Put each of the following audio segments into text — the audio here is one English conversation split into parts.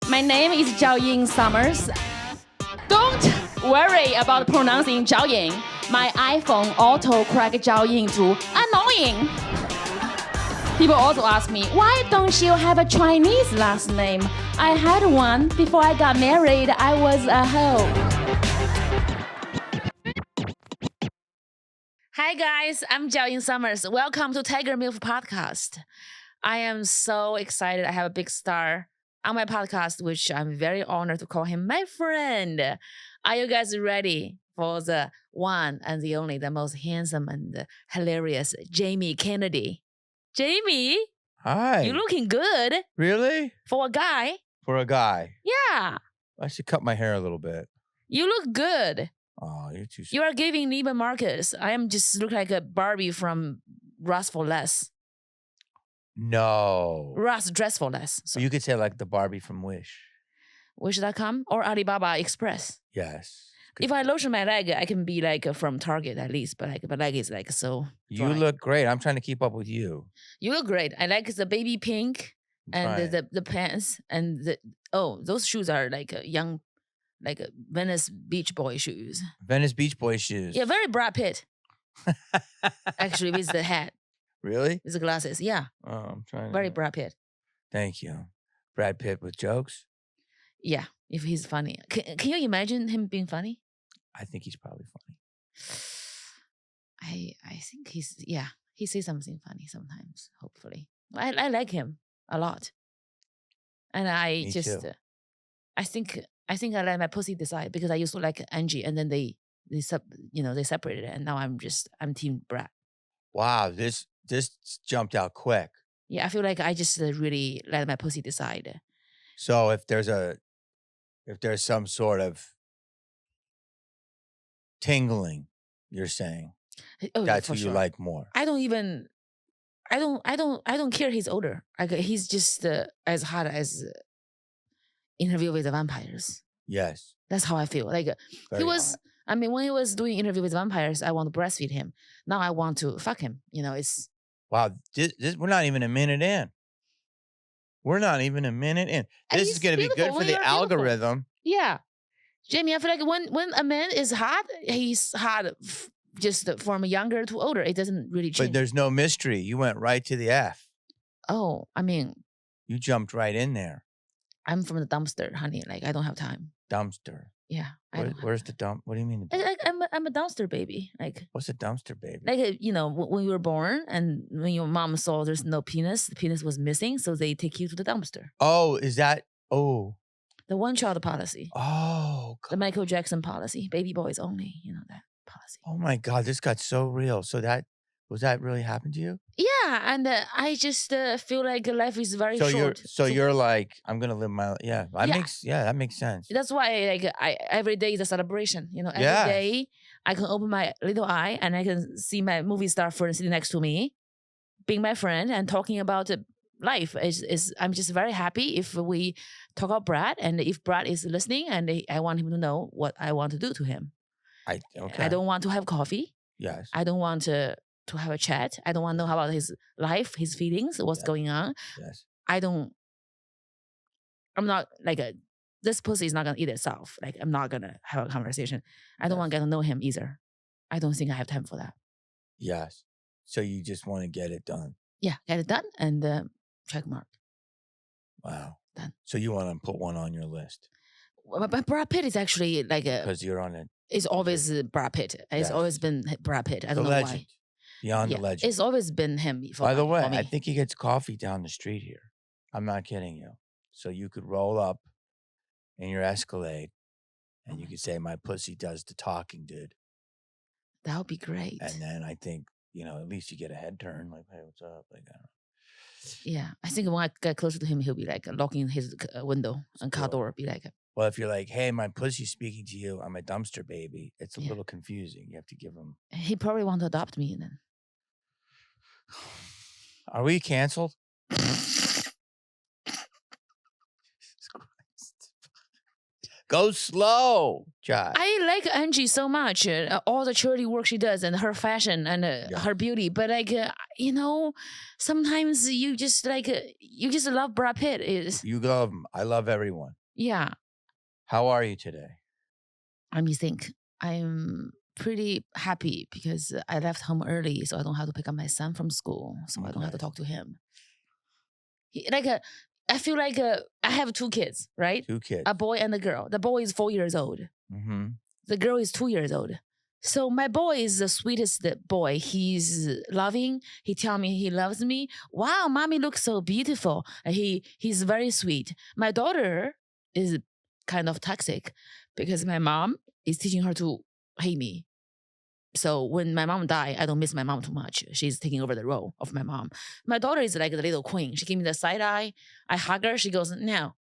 My name is Jiaoying Summers. Don't worry about pronouncing Jiaoying. My iPhone auto-correct Jiaoying to annoying. People also ask me, why don't you have a Chinese last name? I had one before I got married. I was a hoe. Hi guys, I'm Jiaoying Summers. Welcome to Tiger MILF Podcast. I am so excited. I have a big star on my podcast, which I'm very honored to call him my friend. Are you guys ready for the one and the only, the most handsome and hilarious Jamie Kennedy? Jamie? Hi. You're looking good. Really? For a guy? For a guy. Yeah. I should cut my hair a little bit. You look good. Oh, you're too... You are giving Neiman Marcus. I am just look like a Barbie from Ross for Less. No. Ross Dress for Less. So you could say like the Barbie from Wish. Wish.com or Alibaba Express. Yes. If I lotion my leg, I can be like from Target at least, but like my leg is like so dry. You look great. I'm trying to keep up with you. You look great. I like the baby pink and the pants and those shoes are like a young, like a Venice Beach Boy shoes. Venice Beach Boy shoes. Yeah, very Brad Pitt. Actually, with the hat. Really? With the glasses, yeah. Oh, I'm trying. Very Brad Pitt. Thank you. Brad Pitt with jokes? Yeah, if he's funny. Can you imagine him being funny? I think he's probably funny. I think he says something funny sometimes, hopefully. I like him a lot. And Me too. I think I let my pussy decide because I used to like Angie and then they separated it and now I'm team Brad. Wow, this jumped out quick. Yeah, I feel like I just really let my pussy decide. So if there's some sort of tingling, you're saying that's who you like more. I don't care he's older. Like he's just as hot as Interview with the Vampires. Yes. That's how I feel. Like Very he was hot. I mean, when he was doing Interview with Vampires, I want to breastfeed him. Now I want to fuck him. It's... Wow, we're not even a minute in. This is going to be good for the algorithm. Yeah. Jamie, I feel like when a man is hot, he's hot just from younger to older. It doesn't really change. But there's no mystery. You went right to the F. Oh, I mean... You jumped right in there. I'm from the dumpster, honey. Like, I don't have time. Dumpster. Yeah. Where's the dump? What do you mean? I'm a dumpster baby. Like, what's a dumpster baby? Like, when you were born and when your mom saw there's no penis, the penis was missing, so they take you to the dumpster. Oh, is that? Oh. The one-child policy. Oh. God. The Michael Jackson policy. Baby boys only. That policy. Oh my God, this got so real. So was that really happened to you? Yeah, and I just feel like life is very short. You're like, I'm gonna live my that makes sense. That's why every day is a celebration. Every day I can open my little eye and I can see my movie star friend sitting next to me, being my friend and talking about life. I'm just very happy if we talk about Brad and if Brad is listening and I want him to know what I want to do to him. I don't want to have coffee. Yes. I don't want to have a chat. I don't want to know about his life, his feelings, what's going on. Yes. I'm not like this pussy is not going to eat itself. Like, I'm not going to have a conversation. I don't want to get to know him either. I don't think I have time for that. Yes. So you just want to get it done. Yeah, get it done and check mark. Wow. Done. So you want to put one on your list. But Brad Pitt is actually like because you're on it. It's always Brad Pitt. It's always been Brad Pitt. I don't know legend. Why. Beyond the legend. It's always been him. By the way, I think he gets coffee down the street here. I'm not kidding you. So you could roll up in your Escalade and you could say, my pussy does the talking, dude. That would be great. And then I think, at least you get a head turn. Like, hey, what's up? Like, I don't know. Yeah. I think when I get closer to him, he'll be like locking his window and car door. Be like, well, if you're like, hey, my pussy's speaking to you, I'm a dumpster baby. It's a little confusing. You have to give him. He probably want to adopt me then. Are we canceled? Jesus Christ. Go slow, Jai. I like Angie so much. All the charity work she does and her fashion and her beauty. But like, sometimes you just love Brad Pitt. You love him. I love everyone. Yeah. How are you today? Let me think. I'm pretty happy because I left home early, so I don't have to pick up my son from school. So I don't have to talk to him. I feel like I have 2 kids, right? 2 kids. A boy and a girl. The boy is 4 years old. Mm-hmm. The girl is 2 years old. So my boy is the sweetest boy. He's loving. He tells me he loves me. Wow, mommy looks so beautiful. And he's very sweet. My daughter is kind of toxic because my mom is teaching her to hate me. So when my mom died, I don't miss my mom too much. She's taking over the role of my mom. My daughter is like the little queen. She gave me the side eye. I hug her. She goes, no.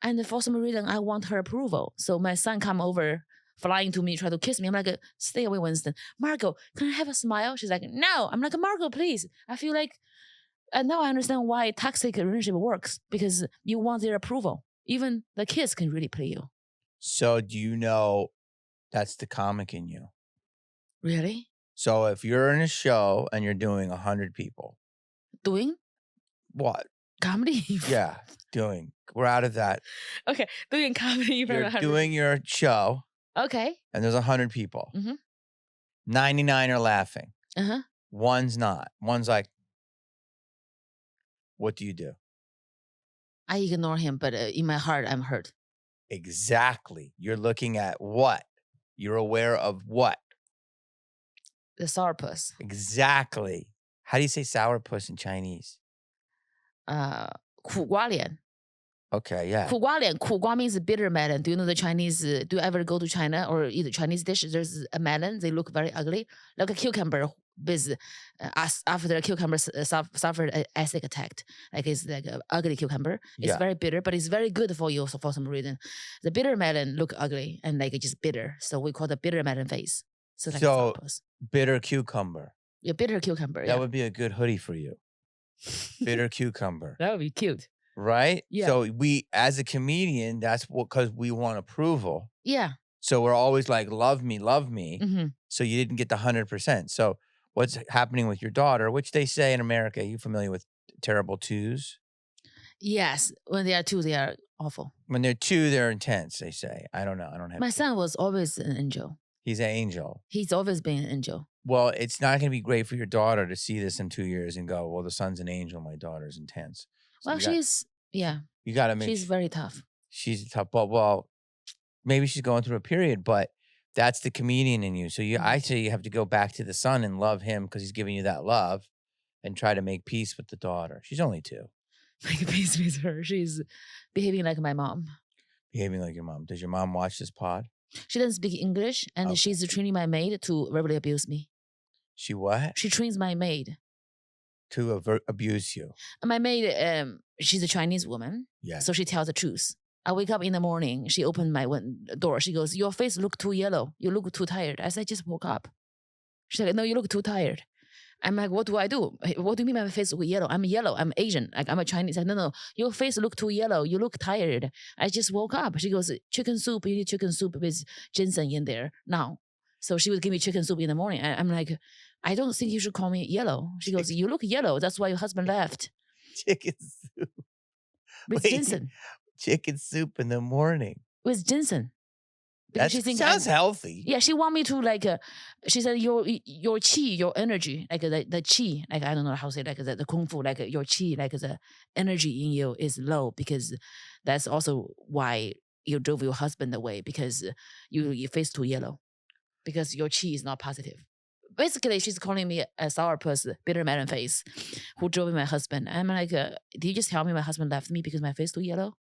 And for some reason, I want her approval. So my son come over, flying to me, try to kiss me. I'm like, stay away, Winston. Margot, can I have a smile? She's like, no. I'm like, Margot, please. I feel like, and now I understand why toxic relationship works, because you want their approval. Even the kids can really play you. So do you know that's the comic in you? Really? So if you're in a show and you're doing 100 people. Doing? What? Comedy? Yeah, doing. We're out of that. Okay, doing comedy. You're doing your show. Okay. And there's 100 people. Mm-hmm. 99 are laughing. Uh-huh. One's not. One's like, what do you do? I ignore him, but in my heart, I'm hurt. Exactly. You're looking at what? You're aware of what? The sourpuss. Exactly. How do you say sourpuss in Chinese? 苦瓜脸. Okay, yeah. 苦瓜脸, 苦瓜 means bitter melon. Do you know the Chinese? Do you ever go to China or eat a Chinese dish? There's a melon. They look very ugly, like a cucumber. After the cucumber suffered an acid attack, like it's like an ugly cucumber. It's very bitter, but it's very good for you. So for some reason, the bitter melon look ugly and like it's just bitter. So we call the bitter melon face. So like bitter cucumber. Yeah, bitter cucumber. That would be a good hoodie for you. Bitter cucumber. That would be cute. Right? Yeah. So we, as a comedian, that's what, because we want approval. Yeah. So we're always like, love me, love me. Mm-hmm. So you didn't get the 100%. So what's happening with your daughter, which they say in America, are you familiar with terrible twos? Yes. When they are 2, they are awful. When they're 2, they're intense, they say. I don't know. I don't have My son was always an angel. He's an angel. He's always been an angel. Well, it's not going to be great for your daughter to see this in 2 years and go, well, the son's an angel, my daughter's intense. So well, you got to make she's very tough. She's tough. Well, maybe she's going through a period, but that's the comedian in you. So I say you have to go back to the son and love him because he's giving you that love and try to make peace with the daughter. She's only 2. Make peace with her. She's behaving like my mom. Behaving like your mom. Does your mom watch this pod? She doesn't speak English, and she's training my maid to verbally abuse me. She what? She trains my maid. To abuse you. My maid, she's a Chinese woman. Yeah. So she tells the truth. I wake up in the morning. She opened my door. She goes, your face look too yellow. You look too tired. I said, I just woke up. She's like, no, you look too tired. I'm like, what do I do? What do you mean my face look yellow? I'm yellow. I'm Asian. Like, I'm a Chinese. Like, no, your face look too yellow. You look tired. I just woke up. She goes, chicken soup. You need chicken soup with ginseng in there now. So she would give me chicken soup in the morning. I'm like, I don't think you should call me yellow. She goes, you look yellow. That's why your husband left. Chicken soup. With ginseng. Chicken soup in the morning. With ginseng. That sounds healthy. Yeah, she want me to she said your qi, your energy, like the qi, like I don't know how to say, like the kung fu, like your qi, like the energy in you is low because that's also why you drove your husband away because your face too yellow because your qi is not positive. Basically, she's calling me a sourpuss, bitter melon face, who drove my husband. I'm like, did you just tell me my husband left me because my face too yellow?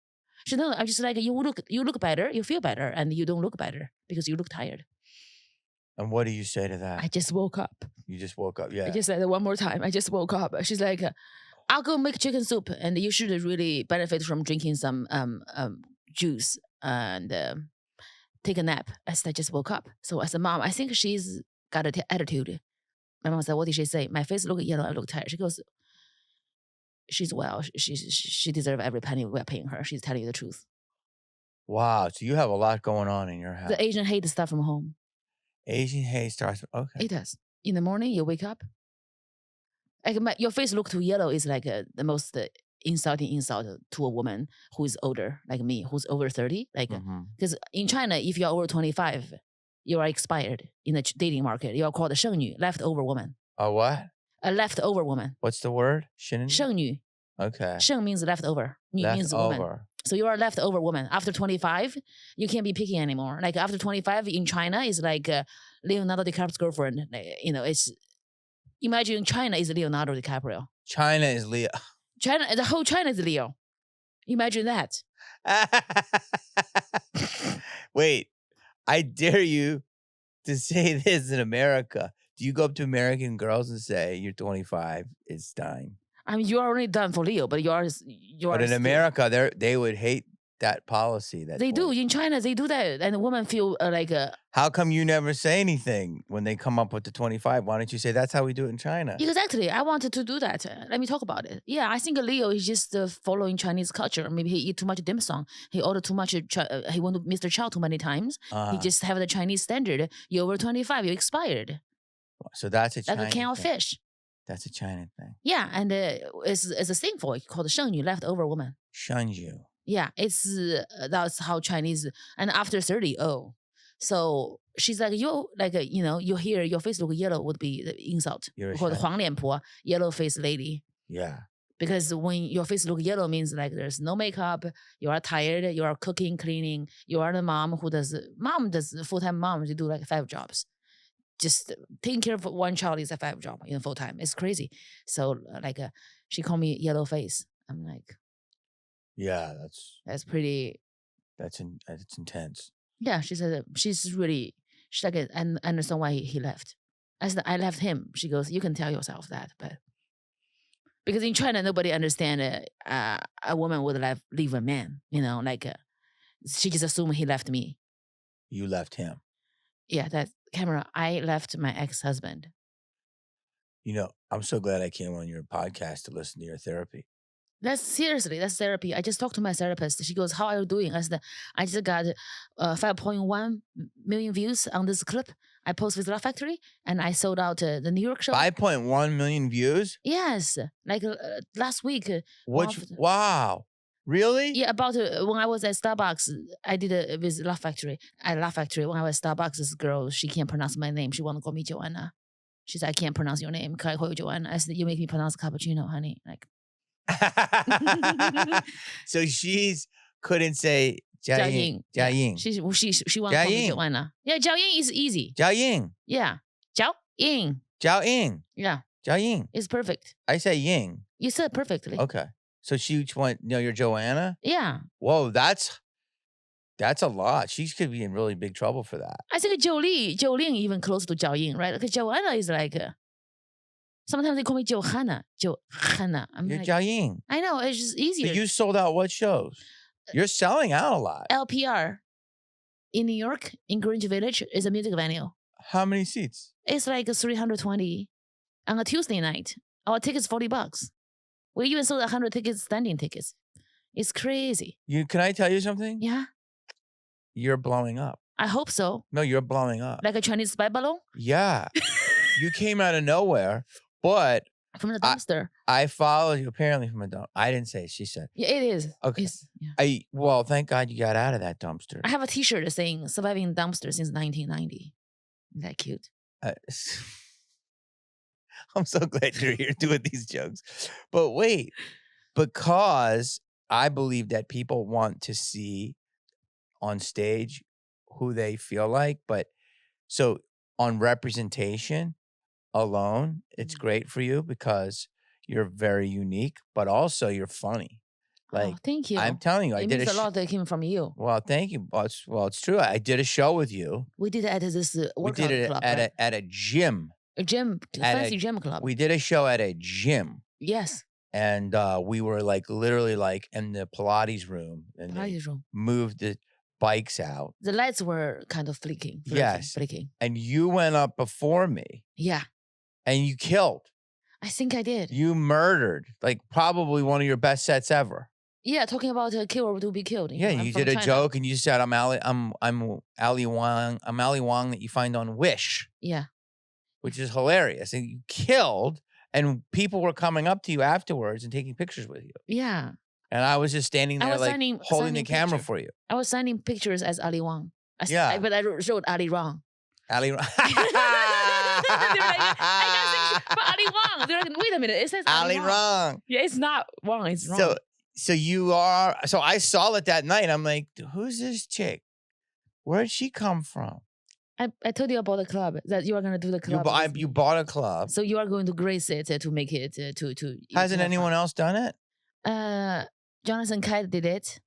She no, I'm just like, you look better, you feel better, and you don't look better because you look tired. And what do you say to that? I just woke up. You just woke up, yeah. I just said it one more time. I just woke up. She's like, I'll go make chicken soup, and you should really benefit from drinking some juice and take a nap. I said, I just woke up. So as a mom, I think she's got an attitude. My mom said, what did she say? My face look yellow, I look tired. She goes, she's well. She deserves every penny we're paying her. She's telling you the truth. Wow. So you have a lot going on in your house. The Asian hate stuff from home. Asian hate starts. Okay. It does. In the morning, you wake up. Like your face look too yellow is like the most insulting insult to a woman who is older, like me, who's over 30. Like, because in China, if you're over 25, you are expired in the dating market. You are called a 剩女, leftover woman. A what? A leftover woman. What's the word? 剩女. Okay. 剩 means leftover. 女 means woman. So you are a leftover woman. After 25, you can't be picky anymore. Like after 25 in China is like Leonardo DiCaprio's girlfriend. You know, it's imagine China is Leonardo DiCaprio. China is Leo. China, the whole China is Leo. Imagine that. Wait, I dare you to say this in America. Do you go up to American girls and say, you're 25, it's time? I mean, you are already done for Leo, but you are. But in America, they would hate that policy. That they do. In China, they do that. And the women feel like how come you never say anything when they come up with the 25? Why don't you say that's how we do it in China? Exactly. I wanted to do that. Let me talk about it. Yeah, I think Leo is just following Chinese culture. Maybe he eat too much dim sum. He ordered too much. He went to Mr. Chow too many times. He just have the Chinese standard. You're over 25. You're expired. So that's a China like a can of fish. That's a China thing. Yeah, and it's a thing for it called 剩女, leftover woman. 剩女. Yeah, it's that's how Chinese. And after 30, so she's like you, like you know, you hear your face look yellow would be the insult. You're called 黄脸婆, yellow face lady. Yeah. Because when your face look yellow means like there's no makeup, you are tired, you are cooking, cleaning, you are the mom does full-time mom. They do like 5 jobs. Just taking care of one child is a 5 job in full time. It's crazy. So like she called me yellow face. I'm like, yeah, that's pretty. That's intense. Yeah, she said she's like I understand why he left. I said I left him. She goes, you can tell yourself that, but because in China nobody understand a woman would leave a man. You know, like she just assumed he left me. You left him. Yeah, that camera. I left my ex-husband. You know, I'm so glad I came on your podcast to listen to your therapy. That's therapy. I just talked to my therapist. She goes, how are you doing? I said, I just got 5.1 million views on this clip I posted with Laugh Factory, and I sold out the New York show. 5.1 million views? Yes. Like last week. Wow. Really? Yeah, about when I was at Starbucks, I did it with Laugh Factory. At Laugh Factory, when I was at Starbucks, this girl, she can't pronounce my name. She want to call me Joanna. She said, I can't pronounce your name. Can I call you Joanna? I said, you make me pronounce cappuccino, honey. Like. So she's couldn't say Jiaoying. Jiaoying. She wants to call me Joanna. Yeah, Jiaoying is easy. Jiaoying. Yeah. Jiaoying. Jiaoying. Yeah. Jiaoying. It's perfect. I say ying. You said perfectly. Okay. So she went, you're Joanna? Yeah. Whoa, that's a lot. She could be in really big trouble for that. I think Jiaoling even close to Jiaoying, right? Because Joanna is like, sometimes they call me Johanna. Johanna. I'm you're like, Jiaoying. I know, it's just easier. But you sold out what shows? You're selling out a lot. LPR in New York, in Greenwich Village, is a music venue. How many seats? It's like 320 on a Tuesday night. Our ticket's $40. We even sold 100 tickets, standing tickets. It's crazy. Can I tell you something? Yeah. You're blowing up. I hope so. No, you're blowing up. Like a Chinese spy balloon? Yeah. You came out of nowhere, but from the dumpster. I followed you apparently from a dumpster. I didn't say it. She said. Yeah, it is. Okay. Yeah. Well, thank God you got out of that dumpster. I have a T-shirt saying "Surviving Dumpster" since 1990. Isn't that cute? I'm so glad you're here doing these jokes. But wait, because I believe that people want to see on stage who they feel like. But so on representation alone, it's great for you because you're very unique, but also you're funny. Like, thank you. I'm telling you, I did a lot that came from you. Well, thank you. Well, it's true. I did a show with you. We did it at this workout club. At a gym. A gym, fancy gym club. We did a show at a gym. Yes. And we were like literally like in the Pilates room. And moved the bikes out. The lights were kind of flicking. Yes. Flicking. And you went up before me. Yeah. And you killed. I think I did. You murdered. Like probably one of your best sets ever. Yeah, talking about kill or to be killed. Yeah, I'm you from did a China. joke and you said I'm Ali Wong. I'm Ali Wong that you find on Wish. Yeah. Which is hilarious. And you killed, and people were coming up to you afterwards and taking pictures with you. Yeah. And I was just standing there like holding the camera for you. I was signing pictures as Ali Wong. But I wrote Ali wrong. Ali Wong. But Ali Wong. They're like, wait a minute, it says Ali Wong. Yeah, it's not Wong, it's wrong. So you are. So I saw it that night. I'm like, who's this chick? Where'd she come from? I told you about the club that you are going to do the club. You bought a club. So you are going to grace it to make it to. Hasn't anyone else done it? Jonathan Kite did it.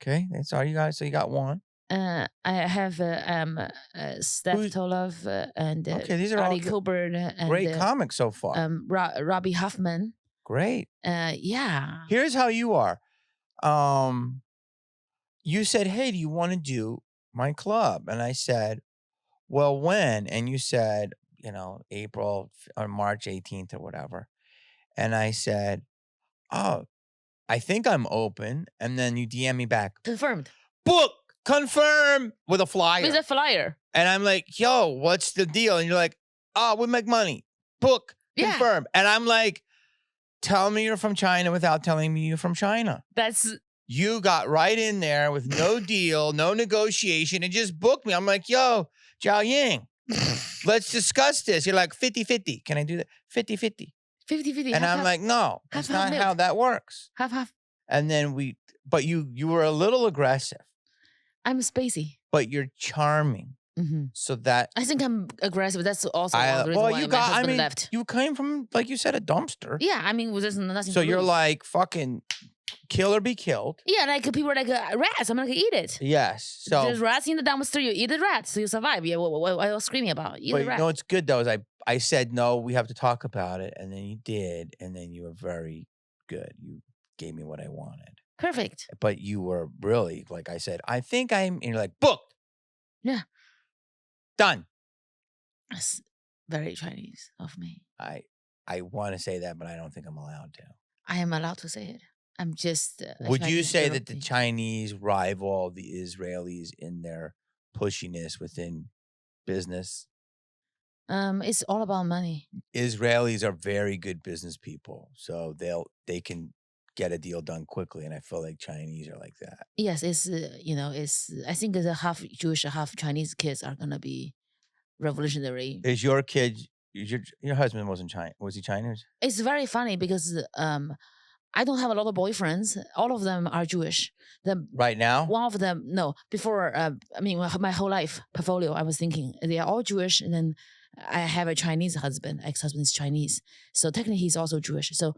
Okay, that's all you got. So you got one. I have Steph Tolov and okay, these are Ali all Coburn and great comics so far. Robbie Huffman. Great. Yeah. Here's how you are. You said, "Hey, do you want to do my club?" And I said, "Well, when?" And you said, April or March 18th or whatever. And I said, "Oh, I think I'm open." And then you DM me back. Confirmed. Book. Confirm with a flyer. With a flyer. And I'm like, yo, what's the deal? And you're like, oh, we make money. Book. Confirm. And I'm like, tell me you're from China without telling me you're from China. You got right in there with no deal, no negotiation, and just booked me. I'm like, yo, Jiaoying, let's discuss this. You're like, 50-50. Can I do that? 50-50. 50-50. And I'm like, no, that's not how that works. Half. And then but you were a little aggressive. I'm spacey. But you're charming. Mm-hmm. So that I think I'm aggressive. That's also the reason why my husband left. You came from, like you said, a dumpster. Yeah, I mean, there's nothing. So you're like, fucking kill or be killed. Yeah, like people are like rats. I'm gonna eat it. Yes. So there's rats in the dumpster. You eat the rats, so you survive. Yeah, what I was screaming about. Eat the rat. You know what's good though is I said no, we have to talk about it, and then you did, and then you were very good. You gave me what I wanted. Perfect. But you were really, like I said, I think and you're like, booked. Yeah. Done. That's very Chinese of me. I want to say that, but I don't think I'm allowed to. I am allowed to say it. I'm just. Would you say that the Chinese rival the Israelis in their pushiness within business? It's all about money. Israelis are very good business people, so they can get a deal done quickly, and I feel like Chinese are like that. Yes, it's I think the half Jewish, half Chinese kids are gonna be revolutionary. Is your kid? Your husband wasn't China? Was he Chinese? It's very funny because I don't have a lot of boyfriends. All of them are Jewish. Right now, one of them no. Before I mean, my whole life portfolio, I was thinking they are all Jewish, and then I have a Chinese husband. Ex-husband is Chinese, so technically he's also Jewish. So.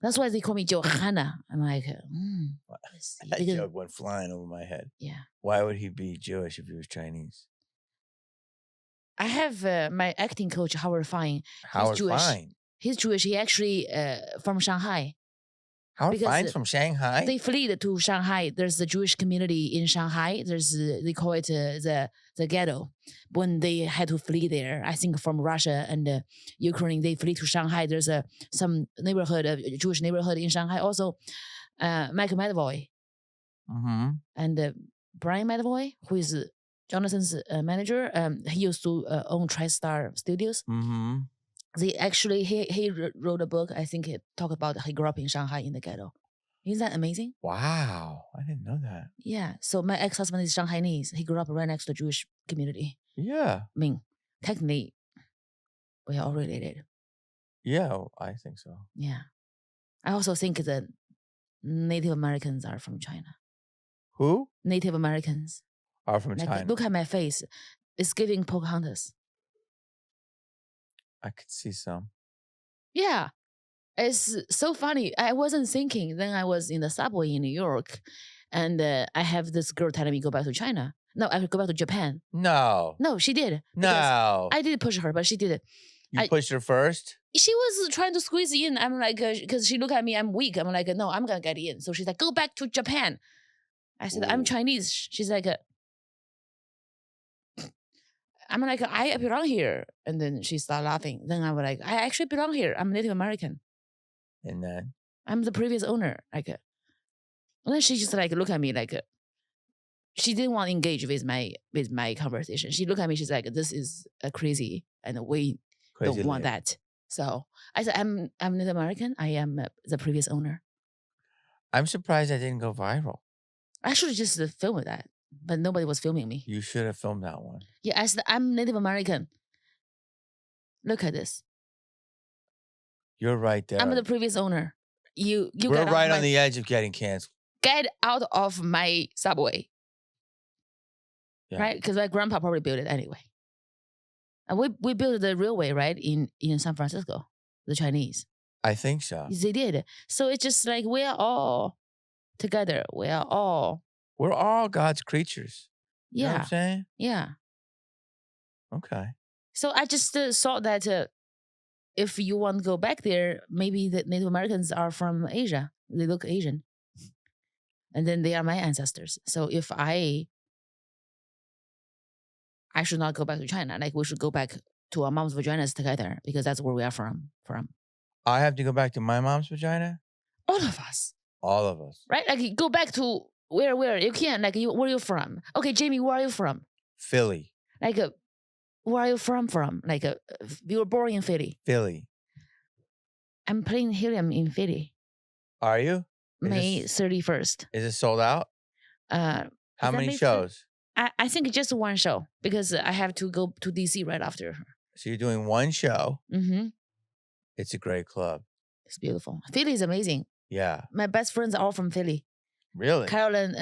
That's why they call me Johanna. I'm like, that joke went flying over my head. Yeah. Why would he be Jewish if he was Chinese? I have my acting coach, Howard Fine. Howard Fine? He's Jewish. He actually from Shanghai. Howard Fine's from Shanghai? They fled to Shanghai. There's a Jewish community in Shanghai. They call it the ghetto. When they had to flee there, I think from Russia and Ukraine, they flee to Shanghai. There's some neighborhood, a Jewish neighborhood in Shanghai. Also, Mike McAvoy and Brian McAvoy, who is Jonathan's manager. He used to own TriStar Studios. Mm-hmm. They actually, he wrote a book. I think it talked about he grew up in Shanghai in the ghetto. Isn't that amazing? Wow, I didn't know that. Yeah. So my ex-husband is Shanghainese. He grew up right next to the Jewish community. Yeah. I mean, technically, we are all related. Yeah, I think so. Yeah. I also think that Native Americans are from China. Who? Native Americans are from China. Look at my face. It's giving Pocahontas. I could see some. Yeah. It's so funny. I wasn't thinking. Then I was in the subway in New York, and I have this girl telling me go back to China. No, I could go back to Japan. No. No, she did. No. I did push her, but she did it. You pushed her first? She was trying to squeeze in. I'm like, because she looked at me, I'm weak. I'm like, no, I'm going to get in. So she's like, go back to Japan. I said, I'm Chinese. She's like, I'm like, I belong here. And then she started laughing. Then I was like, I actually belong here. I'm Native American. And then? I'm the previous owner. Like, And then she just like look at me like she didn't want to engage with my conversation. She looked at me. She's like, "This is crazy, and we don't want that." So I said, "I'm Native American. I am the previous owner." I'm surprised I didn't go viral. I should have just filmed that, but nobody was filming me. You should have filmed that one. Yeah, I said, "I'm Native American. Look at this. You're right there. I'm the previous owner. You We're right on the edge of getting canceled. Get out of my subway." Yeah. Right? Because my grandpa probably built it anyway. And we built the railway, right, in San Francisco, the Chinese. I think so. They did. So it's just like we're all together. We're all God's creatures. Yeah. You know what I'm saying? Yeah. Okay. So I just thought that if you want to go back there, maybe the Native Americans are from Asia. They look Asian. And then they are my ancestors. So if I should not go back to China. Like we should go back to our mom's vaginas together because that's where we are from. I have to go back to my mom's vagina? All of us. All of us. Right? Like go back to where you can. Like where are you from? Okay, Jamie, where are you from? Philly. Like where are you from? Like you were born in Philly. Philly. I'm playing Helium in Philly. Are you? May 31st. Is it sold out? How many shows? I think just one show because I have to go to DC right after. So you're doing one show. Mm-hmm. It's a great club. It's beautiful. Philly is amazing. Yeah. My best friends are all from Philly. Really? Carolyn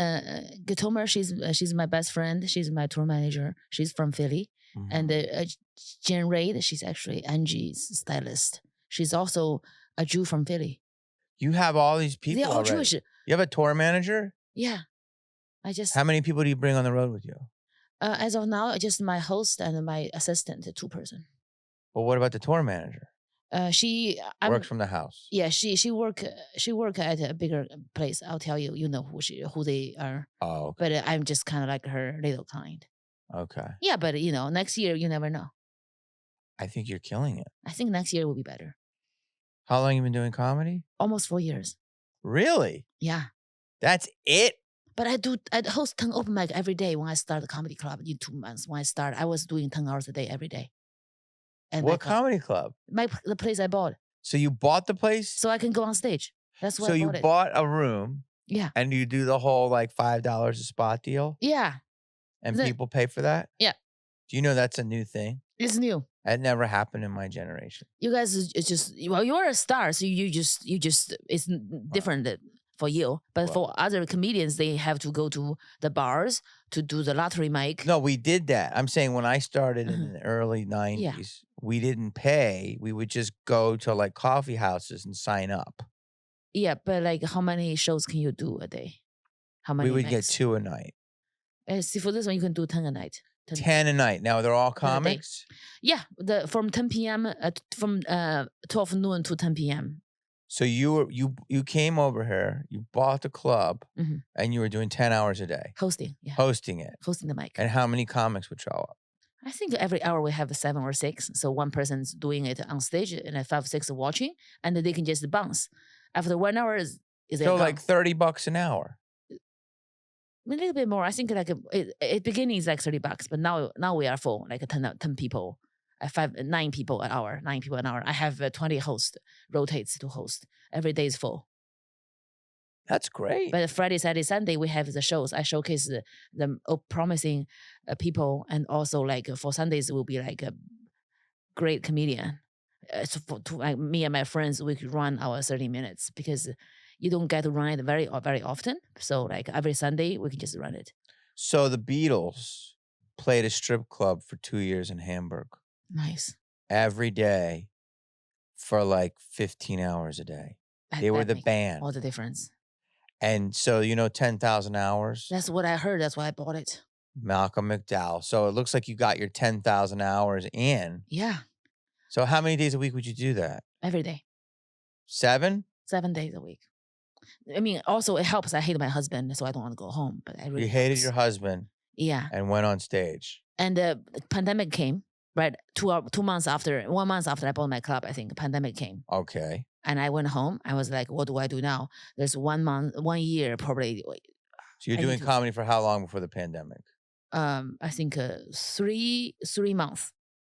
Gatomer, she's my best friend. She's my tour manager. She's from Philly. Mm-hmm. And Jen Raid, she's actually Angie's stylist. She's also a Jew from Philly. You have all these people They're all already. Jewish. You have a tour manager? Yeah. How many people do you bring on the road with you? As of now, just my host and my assistant, 2-person. But what about the tour manager? She works from the house. Yeah, she work at a bigger place. I'll tell you, you know who they are. Oh, okay. But I'm just kind of like her little kind. Okay. Yeah, but next year you never know. I think you're killing it. I think next year will be better. How long have you been doing comedy? Almost 4 years. Really? Yeah. That's it? But I host 10 open mic every day when I start the comedy club in 2 months. When I was doing 10 hours a day every day. And what comedy club? The place I bought. So you bought the place? So I can go on stage. That's why so I bought you it. Bought a room. Yeah. And you do the whole like $5 a spot deal? Yeah. And people pay for that? Yeah. Do you know that's a new thing? It's new. It never happened in my generation. You guys, it's just, well, you're a star, so you just, it's different for you. But for other comedians, they have to go to the bars to do the lottery mic. No, we did that. I'm saying when I started in the early 90s, we didn't pay. We would just go to like coffee houses and sign up. Yeah, but like how many shows can you do a day? How many? We would get 2 a night. See, for this one, you can do 10 a night. 10 a night. Now they're all comics? Yeah, from 10 p.m. From 12 noon to 10 p.m. So you came over here, you bought the club, and you were doing 10 hours a day. Hosting, yeah. Hosting it. Hosting the mic. And how many comics would show up? I think every hour we have 7 or 6. So one person's doing it on stage and 5, 6 watching, and they can just bounce. After 1 hour is so like $30 an hour. A little bit more. I think like at beginning is like $30, but now we are full, like 10 people, 9 people an hour, 9 people an hour. I have 20 hosts, rotates to host. Every day is full. That's great. But Friday, Saturday, Sunday, we have the shows. I showcase the promising people, and also like for Sundays, will be like a great comedian. So like me and my friends, we could run our 30 minutes because you don't get to run it very, very often. So like every Sunday, we can just run it. So the Beatles played a strip club for 2 years in Hamburg. Nice. Every day for like 15 hours a day. They were the band. All the difference. And so, 10,000 hours? That's what I heard. That's why I bought it. Malcolm McDowell. So it looks like you got your 10,000 hours in. Yeah. So how many days a week would you do that? Every day. 7? 7 days a week. I mean, also it helps. I hate my husband, so I don't want to go home. But I really You hated your husband. Yeah. And went on stage. And the pandemic came. Right, 1 months after I bought my club, I think the pandemic came. Okay. And I went home. I was like, what do I do now? There's 1 year probably. So you're doing comedy for how long before the pandemic? I think 3 months.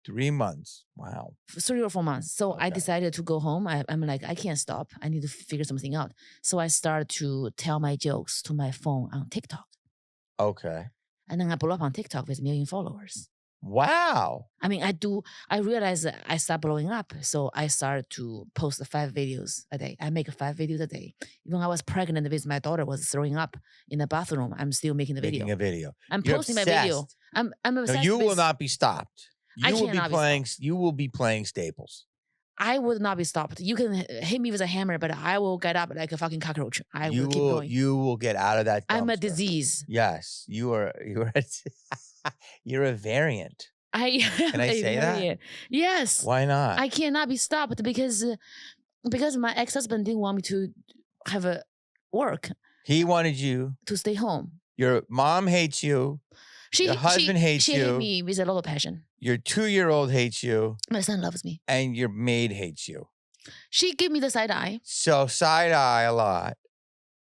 3 months. Wow. 3 or 4 months. So I Okay. decided to go home. I'm like, I can't stop. I need to figure something out. So I started to tell my jokes to my phone on TikTok. Okay. And then I blew up on TikTok with 1 million followers. Wow. I mean, I realized that I started blowing up. So I started to post 5 videos a day. I make 5 videos a day. Even I was pregnant with my daughter was throwing up in the bathroom. I'm still making the video. Making a video. I'm You're posting obsessed. my video. I'm obsessed. No, you with, will not be stopped. I You will be cannot be playing. You will be playing staples. I would not be stopped. You can hit me with a hammer, but I will get up like a fucking cockroach. I will keep going. You will get out of that dumpster. I'm a disease. Yes, you are. You're a variant. Can I say that? Yes. Why not? I cannot be stopped because my ex-husband didn't want me to have a work. He wanted you to stay home. Your mom hates you. Your husband hates you. She hates me with a lot of passion. Your 2-year-old hates you. My son loves me. And your maid hates you. She gave me the side eye. So side eye a lot.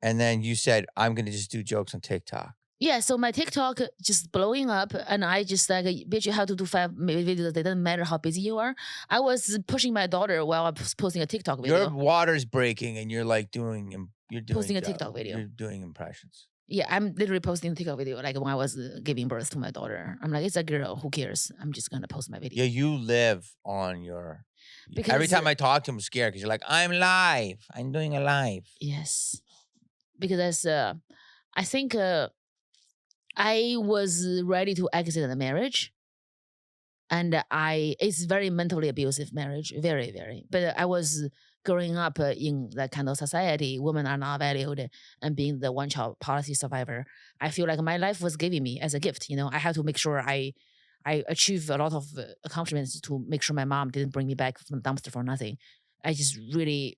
And then you said, I'm going to just do jokes on TikTok. Yeah, so my TikTok just blowing up, and I just like, bitch, you have to do 5 videos. It doesn't matter how busy you are. I was pushing my daughter while I was posting a TikTok video. Your water's breaking, and you're like posting a TikTok video. You're doing impressions. Yeah, I'm literally posting a TikTok video like when I was giving birth to my daughter. I'm like, it's a girl. Who cares? I'm just gonna post my video. Yeah, you live on your. Because every time I talk to him, I'm scared because you're like, I'm live. I'm doing a live. Yes, because I think. I was ready to exit the marriage, and it's very mentally abusive marriage, very, very. But I was growing up in that kind of society. Women are not valued, and being the one-child policy survivor, I feel like my life was given me as a gift. You know, I had to make sure I achieved a lot of accomplishments to make sure my mom didn't bring me back from the dumpster for nothing. I just really.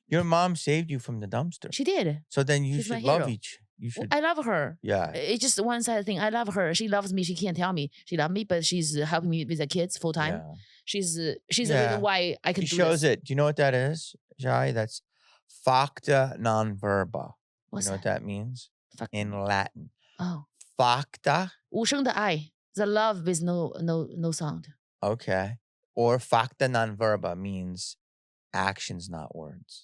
Your mom saved you from the dumpster. She did. So then you should love each. You should. I love her. Yeah. It's just one sided thing. I love her. She loves me. She can't tell me she loves me, but she's helping me with the kids full time. Yeah. She's the reason why I can do this. She shows it. Do you know what that is, Jai? That's facta non verba. What's you know what that means? In Latin. Oh. Facta. 无声的爱. The love with no sound. Okay. Or facta non verba means actions, not words.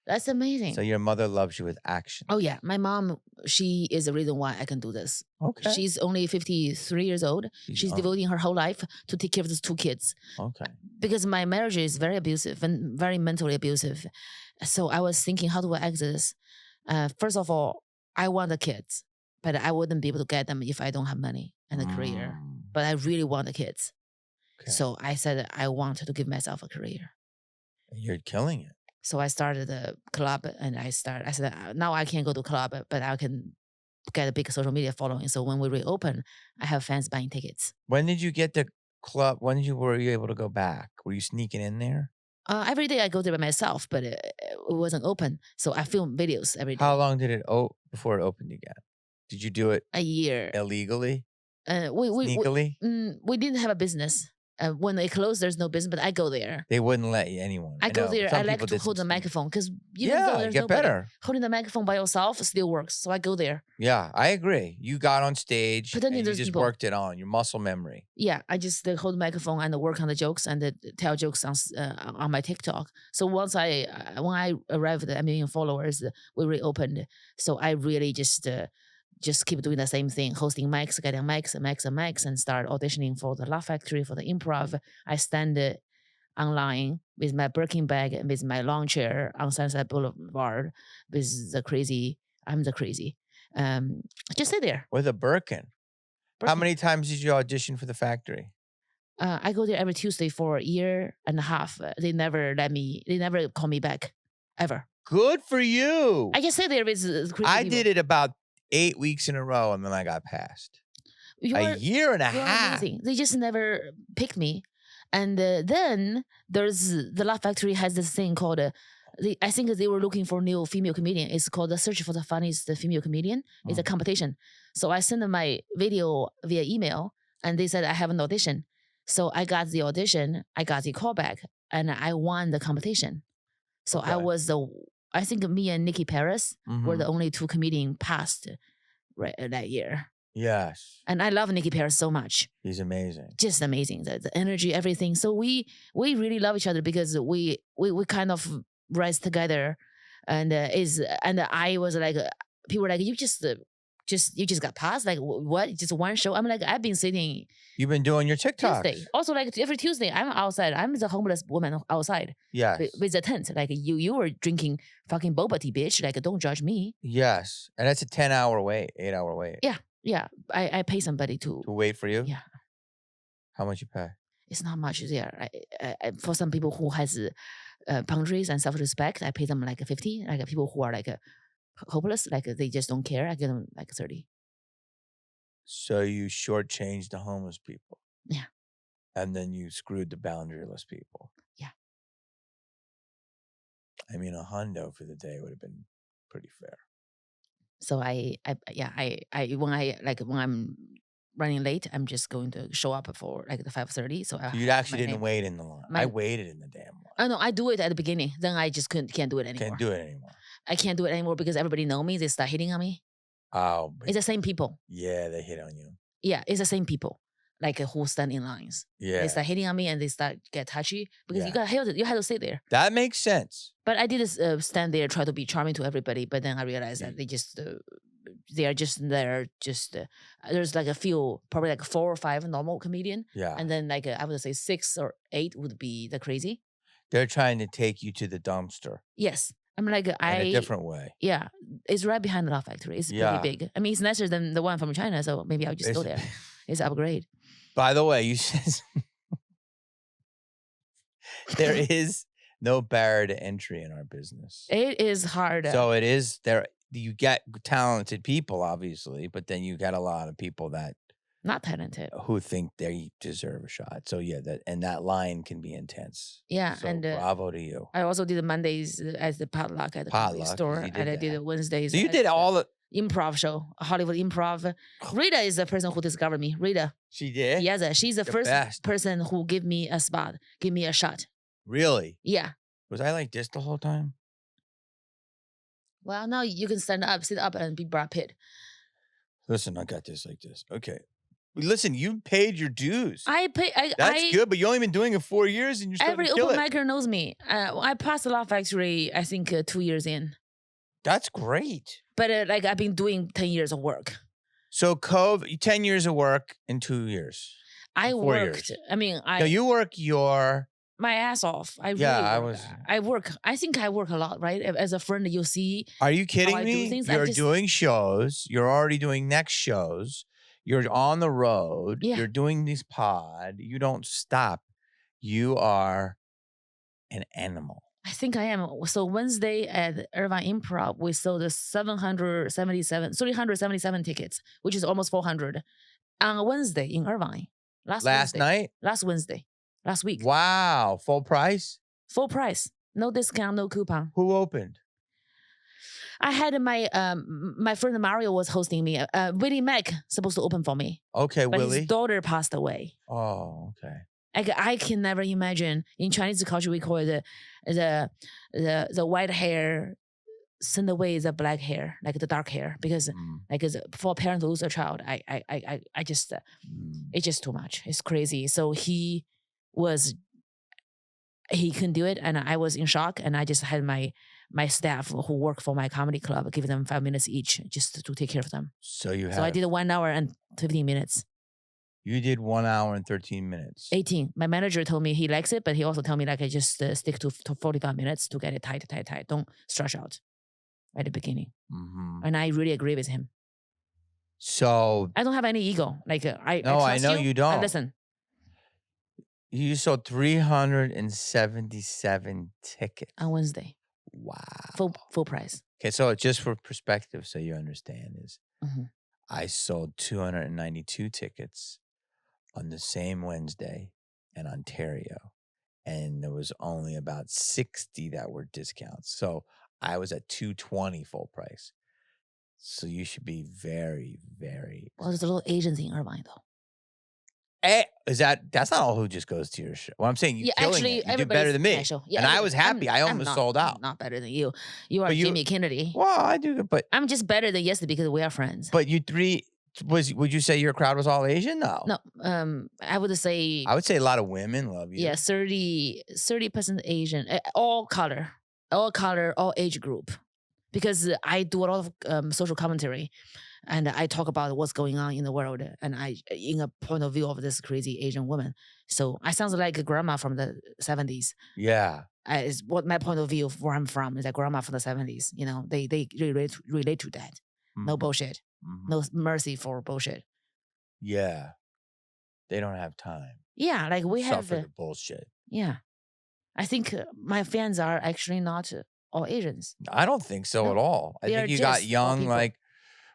That's amazing. So your mother loves you with action. Oh yeah, my mom, she is the reason why I can do this. Okay. She's only 53 years old. She's devoting her whole life to take care of these 2 kids. Okay. Because my marriage is very abusive and very mentally abusive. So I was thinking, how do I exit this? First of all, I want the kids, but I wouldn't be able to get them if I don't have money and a career. But I really want the kids. Okay. So I said, I want to give myself a career. You're killing it. So I started a club, and I said, now I can't go to club, but I can get a big social media following. So when we reopen, I have fans buying tickets. When did you get the club? Were you able to go back? Were you sneaking in there? Every day I go there by myself, but it wasn't open. So I film videos every day. How long did it before it opened again? Did you do it? A year. Illegally? Sneakily? We didn't have a business. When they close, there's no business, but I go there. They wouldn't let anyone. I go there. I like to hold the microphone because get better. Holding the microphone by yourself still works. So I go there. Yeah, I agree. You got on stage and you just people. Worked it on your muscle memory. Yeah, I just hold the microphone and work on the jokes and tell jokes on my TikTok. So once when I arrived at 1 million followers, we reopened. So I really just keep doing the same thing, hosting mics, getting mics, and start auditioning for the Laugh Factory, for the improv. I stand online with my Birkin bag and with my lawn chair on Sunset Boulevard with I'm the crazy. Just sit there. With a Birkin. How many times did you audition for the factory? I go there every Tuesday for 1.5 years. They never call me back, ever. Good for you. I just sit there with crazy I people. did it about 8 weeks in a row, and then I got passed. A year and a half. Amazing. They just never picked me. And then there's the Laugh Factory has this thing called, I think they were looking for new female comedian. It's called the Search for the Funniest Female Comedian. It's a competition. So I sent them my video via email, and they said I have an audition. So I got the audition, I got the callback, and I won the competition. So Okay. I think me and Nikki Paris were the Mhm. only two comedians passed that year. Yes. And I love Nikki Paris so much. He's amazing. Just amazing. The energy, everything. So we really love each other because we kind of rise together, and I was like, people were like, you just got passed, like what? Just one show? I'm like, I've been sitting. You've been doing your TikToks. Tuesday. Also, like every Tuesday, I'm outside. I'm the homeless woman outside. Yes. With the tent. Like you were drinking fucking boba tea, bitch. Like don't judge me. Yes. And that's a 10-hour wait, 8-hour wait. Yeah. Yeah. I pay somebody to wait for you? Yeah. How much you pay? It's not much there. For some people who has boundaries and self-respect, I pay them like 50. Like people who are like hopeless, like they just don't care, I give them like 30. So you shortchanged the homeless people. Yeah. And then you screwed the boundaryless people. Yeah. I mean, a hundo for the day would have been pretty fair. So when I'm running late, I'm just going to show up for like the 5:30. So you actually didn't wait in the line. I waited in the damn line. Oh no, I do it at the beginning. Then I just can't do it anymore. Can't do it anymore. I can't do it anymore because everybody know me. They start hitting on me. Oh, it's the same people. Yeah, they hit on you. Yeah, it's the same people, like who stand in lines. Yeah, they start hitting on me and they start get touchy because you have to sit there. That makes sense. But I did stand there, try to be charming to everybody. But then I realized that they are just there. There's like a few, probably like 4 or 5 normal comedian. Yeah, and then like I would say 6 or 8 would be the crazy. They're trying to take you to the dumpster. Yes. I'm like, in a different way. Yeah. It's right behind the Laugh Factory. It's pretty big. I mean, it's nicer than the one from China, so maybe I'll just go there. It's upgrade. By the way, you said there is no barrier to entry in our business. It is hard. So it is there. You get talented people, obviously, but then you get a lot of people that not talented who think they deserve a shot. So yeah, that line can be intense. Yeah, so and bravo to you. I also did the Mondays as the potluck at the comedy store, and I did the Wednesdays. So you did all the improv show, Hollywood improv. Rita is the person who discovered me. Rita. She did? Yes, she's the first person who gave me a spot, give me a shot. Really? Yeah. Was I like this the whole time? Well, now you can stand up, sit up, and be Brad Pitt. Listen, I got this like this. Okay. Listen, you paid your dues. That's good, but you only been doing it 4 years, and you're starting to kill it. Every open micer knows me. I passed the Laugh Factory, I think 2 years in. That's great. But like I've been doing 10 years of work. So 10 years of work in 2 years. I worked. Years. I mean, no, you work my ass off. I work. I think I work a lot, right? As a friend, you'll see. Are you kidding me? You're doing shows. You're already doing next shows. You're on the road. Yeah. You're doing these pod. You don't stop. You are an animal. I think I am. So Wednesday at Irvine Improv, we sold 377 tickets, which is almost 400. On Wednesday in Irvine. Last night? Last Wednesday. Last week. Wow. Full price? Full price. No discount, no coupon. Who opened? I had my my friend Mario was hosting me. Willie Mack supposed to open for me. Okay, but Willie. His daughter passed away. Oh, okay. I can never imagine. In Chinese culture, we call it the white hair send away the black hair, like the dark hair, because like for a parent to lose a child, I just it's just too much. It's crazy. So he couldn't do it, and I was in shock, and I just had my staff who work for my comedy club give them 5 minutes each just to take care of them. So I did 1 hour and 15 minutes. You did 1 hour and 13 minutes. 18. My manager told me he likes it, but he also told me like I just stick to 45 minutes to get it tight. Don't stretch out at the beginning. And I really agree with him. So I don't have any ego. Like I know you don't. Listen. You sold 377 tickets on Wednesday. Wow. Full price. Okay, so just for perspective, so you understand is I sold 292 tickets on the same Wednesday in Ontario, and there was only about 60 that were discounts. So I was at 220 full price. So you should be very, very. Well, there's a little agency in Irvine though. That's not all who just goes to your show. Well, I'm saying you killing it. You do better than me. Yeah, and I was happy. I almost sold out. I'm not better than you. You are Jimmy Kennedy. Well, I do, but I'm just better than yesterday because we are friends. But you three would you say your crowd was all Asian? No. No. I would say a lot of women love you. Yeah, 30% Asian, all color, all age group. Because I do a lot of social commentary, and I talk about what's going on in the world, and I in a point of view of this crazy Asian woman. So I sound like a grandma from the 70s. Yeah. Is what my point of view of where I'm from is a grandma from the 70s. You know, they relate to that. Mm-hmm. No bullshit. Mm-hmm. No mercy for bullshit. Yeah. They don't have time. Yeah, like we have the bullshit. Yeah. I think my fans are actually not all Asians. I don't think so at all. I think you got young like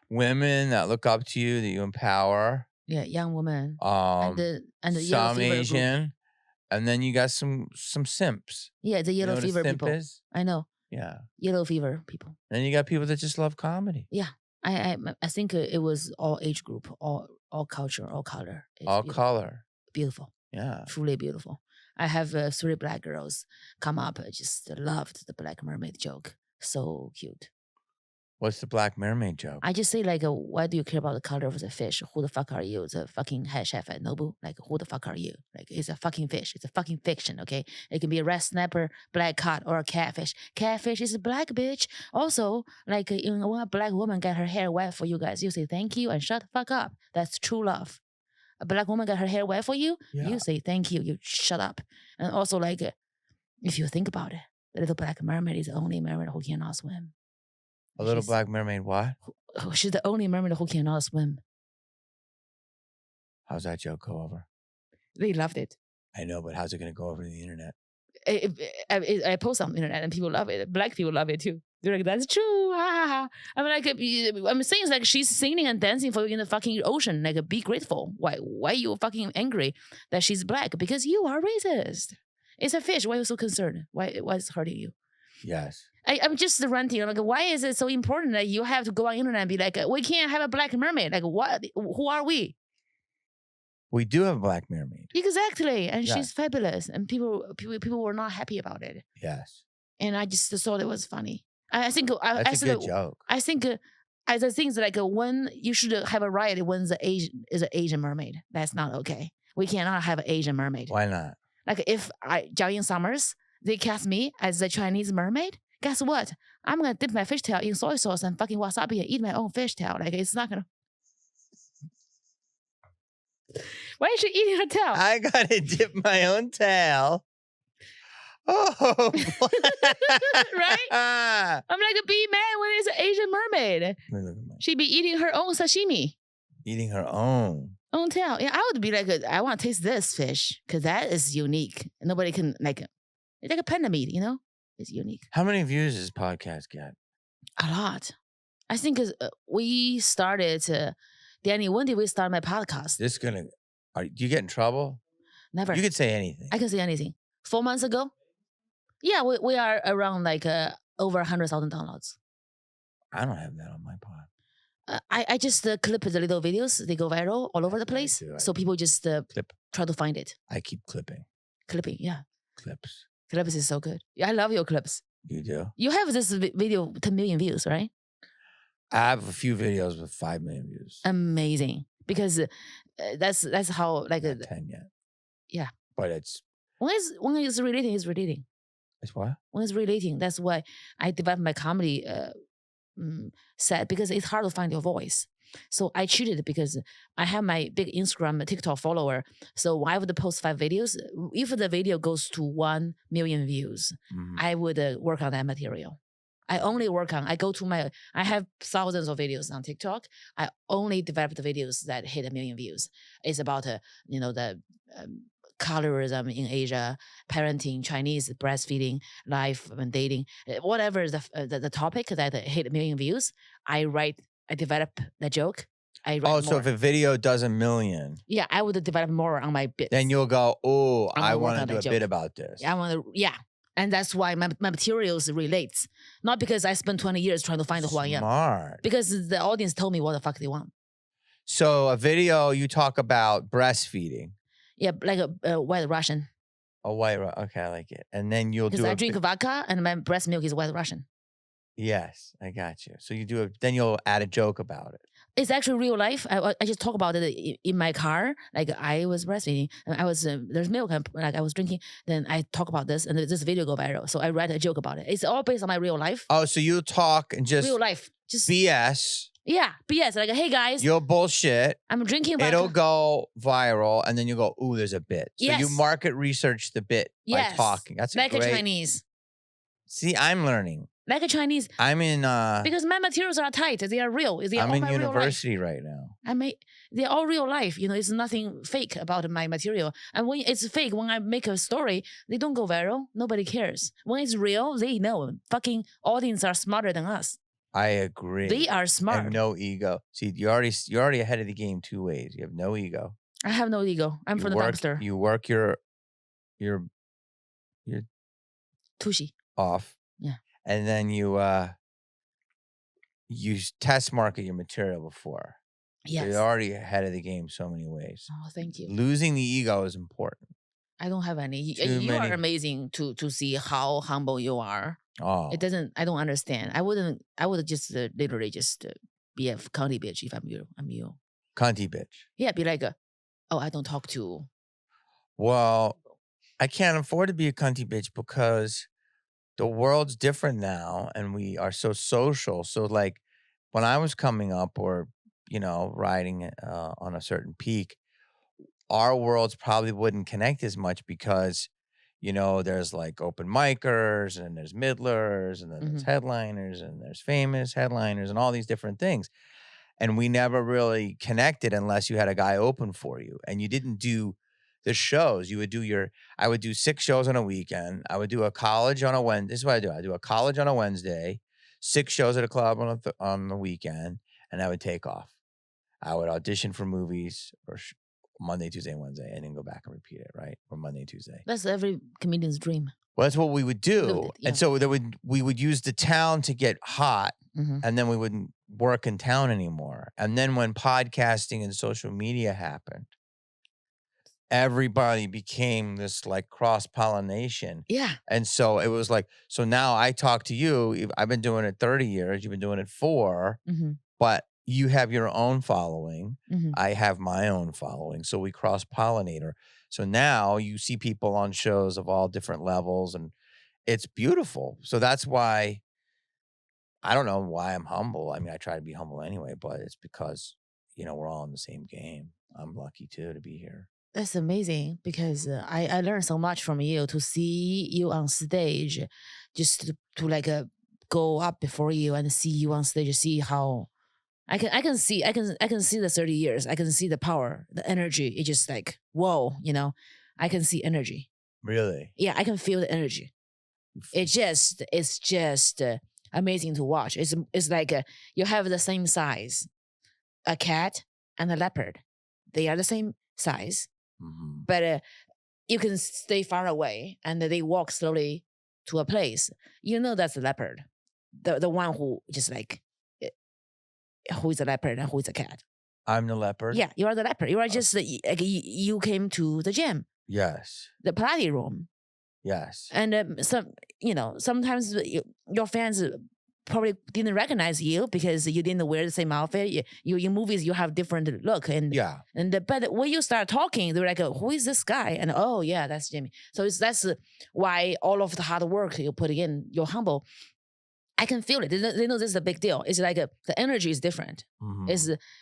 women that look up to you, that you empower. Yeah, young women. And the some Asian. Group. And then you got some simps. Yeah, the yellow fever people. Is? I know. Yeah. Yellow fever people. And you got people that just love comedy. Yeah. I think it was all age group, all culture, all color. All beautiful. Color. Beautiful. Yeah. Truly beautiful. I have 3 black girls come up. I just loved the Black Mermaid joke. So cute. What's the Black Mermaid joke? I just say like, why do you care about the color of the fish? Who the fuck are you? It's a fucking head chef at Nobu. Like, who the fuck are you? Like, it's a fucking fish. It's a fucking fiction, okay? It can be a red snapper, black cod, or a catfish. Catfish is a black bitch. Also, like, when a black woman got her hair wet for you guys, you say thank you and shut the fuck up. That's true love. A black woman got her hair wet for you, you say thank you, you shut up. And also, like, if you think about it, the little black mermaid is the only mermaid who cannot swim. A little black mermaid what? She's the only mermaid who cannot swim. How's that joke go over? They loved it. I know, but how's it going to go over the internet? I post on the internet and people love it. Black people love it too. They're like, that's true. I'm like, I'm saying it's like she's singing and dancing for you in the fucking ocean. Like, be grateful. Why are you fucking angry that she's black? Because you are racist. It's a fish. Why are you so concerned? Why is it hurting you? Yes. I'm just ranting. I'm like, why is it so important that you have to go on the internet and be like, we can't have a black mermaid? Like, what? Who are we? We do have a black mermaid. Exactly. And she's fabulous. And people were not happy about it. Yes. And I just thought it was funny. I think that's a good joke. I think as the things like when you should have a riot when the an Asian mermaid. That's not okay. We cannot have an Asian mermaid. Why not? Like if Jiaoying Summers, they cast me as the Chinese mermaid. Guess what? I'm gonna dip my fishtail in soy sauce and fucking wasabi and eat my own fishtail. Like it's not gonna. Why is she eating her tail? I gotta dip my own tail. Oh, right? I'm like, be mad when it's an Asian mermaid. She be eating her own sashimi. Eating her own tail. Yeah, I would be like, I want to taste this fish because that is unique. Nobody can like it. It's like a panda meat, you know? It's unique. How many views does this podcast get? A lot. I think we started. Danny, when did we start my podcast? Do you get in trouble? Never. You could say anything. I can say anything. 4 months ago? Yeah, we are around like over 100,000 downloads. I don't have that on my pod. I just clip the little videos. They go viral all over the place. So people just try to find it. I keep clipping. Clipping, yeah. Clips. Clips is so good. Yeah, I love your clips. You do? You have this video 10 million views, right? I have a few videos with 5 million views. Amazing. Because that's how like... Not 10 yet. Yeah. But it's... When it's relating, it's relating. It's what? When it's relating. That's why I developed my comedy set because it's hard to find your voice. So I cheated because I have my big Instagram, TikTok follower. So I would post 5 videos. If the video goes to 1 million views, I would work on that material. I only work on, I have thousands of videos on TikTok. I only develop the videos that hit 1 million views. It's about, the colorism in Asia, parenting, Chinese, breastfeeding, life and dating, whatever is the topic that hit 1 million views. I develop the joke. I write so if a video does 1 million. Yeah, I would develop more on my bits. Then you'll go, I want to do a bit about this. Yeah. And that's why my materials relates. Not because I spent 20 years trying to find who I am. Smart. Because the audience told me what the fuck they want. So a video you talk about breastfeeding. Yeah, like a white Russian. A white, okay, I like it. And then you'll Because do I drink vodka and my breast milk is white Russian. Yes, I got you. So you do it, then you'll add a joke about it. It's actually real life. I just talk about it in my car. Like I was breastfeeding, and I was there's milk, like I was drinking. Then I talk about this, and this video go viral. So I write a joke about it. It's all based on my real life. Oh, so you talk and just real life, just BS. Yeah, BS. Like, hey guys, You'll bullshit. I'm drinking vodka. It'll go viral, and then you go, ooh, there's a bit. So you market research the bit by talking. That's like a Chinese. See, I'm learning. Like a Chinese. I'm in because my materials are tight. They are real. I'm in university right now. They're all real life. It's nothing fake about my material. And when it's fake, when I make a story, they don't go viral. Nobody cares. When it's real, they know. Fucking audience are smarter than us. I agree. They are smart. And no ego. See, you're already ahead of the game 2 ways. You have no ego. I have no ego. I'm from the dumpster. You work your tushy off. Yeah. And then you test market your material before. Yes. So you're already ahead of the game so many ways. Oh, thank you. Losing the ego is important. I don't have any. You are amazing to see how humble you are. Oh. I don't understand. I would just literally just be a cunty bitch if I'm you. Cunty bitch. Yeah, be like, I don't talk to. Well, I can't afford to be a cunty bitch because the world's different now and we are so social. So like when I was coming up or, riding on a certain peak, our worlds probably wouldn't connect as much because, there's like open micers and there's middlers and then there's headliners and there's famous headliners and all these different things. And we never really connected unless you had a guy open for you and you didn't do the shows. You would do I would do 6 shows on a weekend. I would do a college on a Wednesday. This is what I do. I do a college on a Wednesday, 6 shows at a club on the weekend, and I would take off. I would audition for movies or Monday, Tuesday, and Wednesday, and then go back and repeat it, right? Or Monday, Tuesday. That's every comedian's dream. Well, that's what we would do. And so we would use the town to get hot, and then we wouldn't work in town anymore. And then when podcasting and social media happened, everybody became this like cross-pollination. Yeah. And so it was like, so now I talk to you. I've been doing it 30 years. You've been doing it 4. But you have your own following. I have my own following. So we cross-pollinate her. So now you see people on shows of all different levels and it's beautiful. So that's why, I don't know why I'm humble. I mean, I try to be humble anyway, but it's because, we're all in the same game. I'm lucky too to be here. That's amazing because I learned so much from you to see you on stage, just to like go up before you and see you on stage, see how I can see the 30 years. I can see the power, the energy. It's just like, whoa, I can see energy. Really? Yeah, I can feel the energy. It's just amazing to watch. It's like you have the same size, a cat and a leopard. They are the same size, but you can stay far away and they walk slowly to a place. That's the leopard, the one who just like. Who is a leopard and who is a cat? I'm the leopard. Yeah, you are the leopard. You are just like you came to the gym. Yes. The Pilates room. Yes. And sometimes your fans probably didn't recognize you because you didn't wear the same outfit. In movies you have different look and yeah. But when you start talking, they're like, who is this guy? And oh yeah, that's Jimmy. So that's why all of the hard work you put in, you're humble. I can feel it. They know this is a big deal. It's like the energy is different.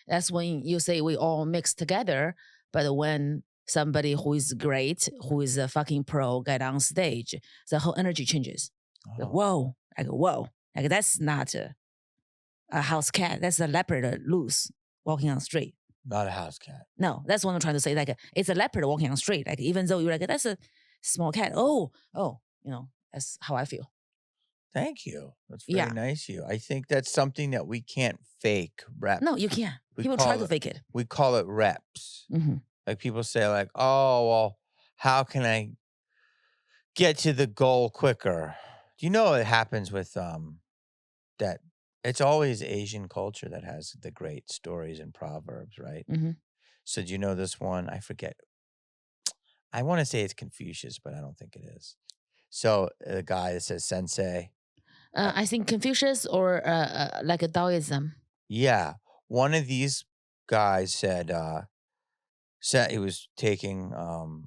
That's when you say we all mix together. But when somebody who is great, who is a fucking pro, get on stage, the whole energy changes. Like, whoa, like that's not a house cat. That's a leopard loose walking on street. Not a house cat. No, that's what I'm trying to say. Like it's a leopard walking on street. Like even though you're like that's a small cat. Oh, that's how I feel. Thank you. That's very nice of you. I think that's something that we can't fake rep. No, you can't. People try to fake it. We call it reps. Like people say like, oh, well, how can I get to the goal quicker? Do you know what happens with that It's always Asian culture that has the great stories and proverbs, right? Mm-hmm. So do you know this one? I forget. I want to say it's Confucius, but I don't think it is. So the guy that says sensei. I think Confucius or like a Taoism. Yeah. One of these guys said he was taking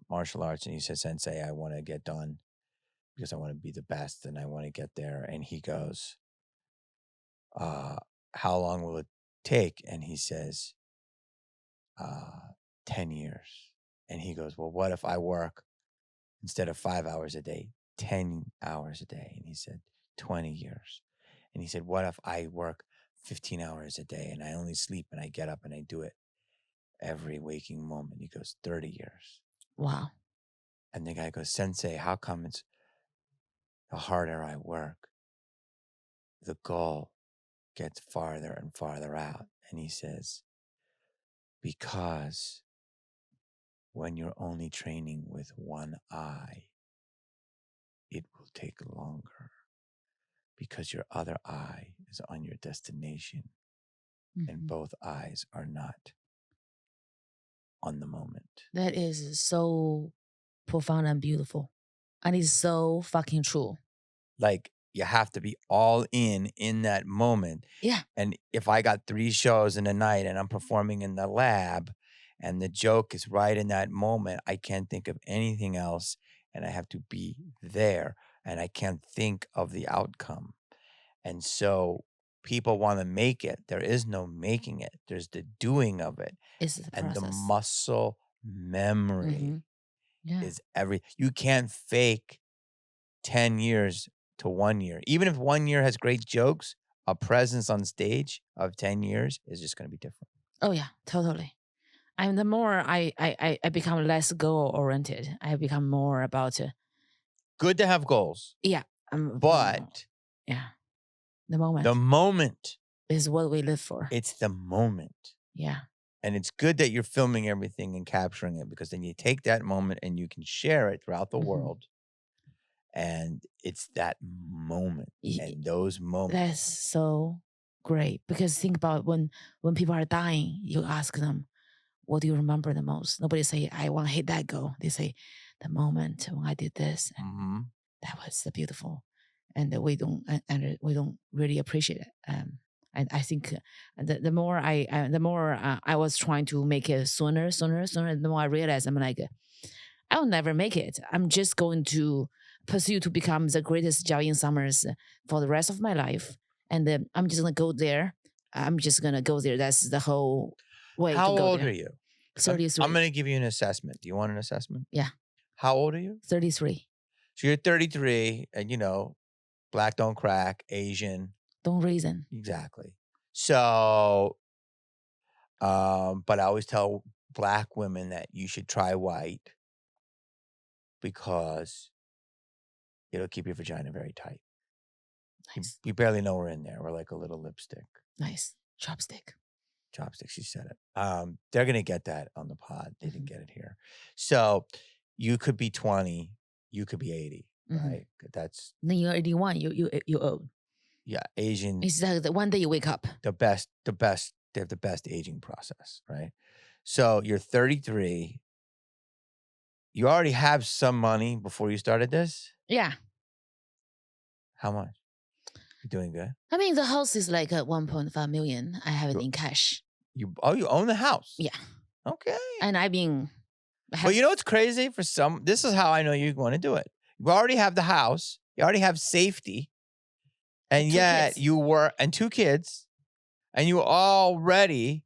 martial arts and he said, Sensei, I want to get done because I want to be the best and I want to get there. And he goes, how long will it take? And he says, 10 years. And he goes, well, what if I work instead of 5 hours a day, 10 hours a day? And he said, 20 years. And he said, what if I work 15 hours a day and I only sleep and I get up and I do it every waking moment? He goes, 30 years. Wow. And the guy goes, Sensei, how come it's the harder I work, the goal gets farther and farther out? And he says, because when you're only training with one eye, it will take longer because your other eye is on your destination and both eyes are not on the moment. That is so profound and beautiful. And it's so fucking true. Like, you have to be all in that moment. Yeah. And if I got 3 shows in a night and I'm performing in the lab and the joke is right in that moment, I can't think of anything else and I have to be there and I can't think of the outcome. And so people want to make it. There is no making it. There's the doing of it. It's the and process. the muscle memory is you can't fake 10 years to 1 year. Even if 1 year has great jokes, a presence on stage of 10 years is just going to be different. Oh yeah, totally. And the more I become less goal oriented, I become more about good to have goals. Yeah. But the moment. The moment is what we live for. It's the moment. Yeah. And it's good that you're filming everything and capturing it because then you take that moment and you can share it throughout the world. And it's that moment and those moments. That's so great because think about when people are dying, you ask them, what do you remember the most? Nobody say, I want to hit that goal. They say, the moment when I did this, that was beautiful, and we don't really appreciate it. And I think the more I was trying to make it sooner, the more I realized I'm like, I'll never make it. I'm just going to pursue to become the greatest Jiaoying summers for the rest of my life, and I'm just gonna go there. That's the whole way. How to go old there. are you? 33. I'm going to give you an assessment. Do you want an assessment? Yeah. How old are you? 33. So you're 33 and black don't crack, Asian. Don't reason. Exactly. So, but I always tell black women that you should try white because it'll keep your vagina very tight. Nice. You barely know we're in there. We're like a little lipstick. Nice. Chopstick. She said it. They're going to get that on the pod. They didn't get it here. So you could be 20, you could be 80, right? That's. Then you're 81, you old. Yeah, Asian. It's like the one day you wake up. The best, they have the best aging process, right? So you're 33. You already have some money before you started this? Yeah. How much? You're doing good? I mean, the house is like 1.5 million. I have it in cash. You own the house? Yeah. Okay. And But you know what's crazy? This is how I know you want to do it. You already have the house. You already have safety. And yet kids. you work, and 2 kids, and you already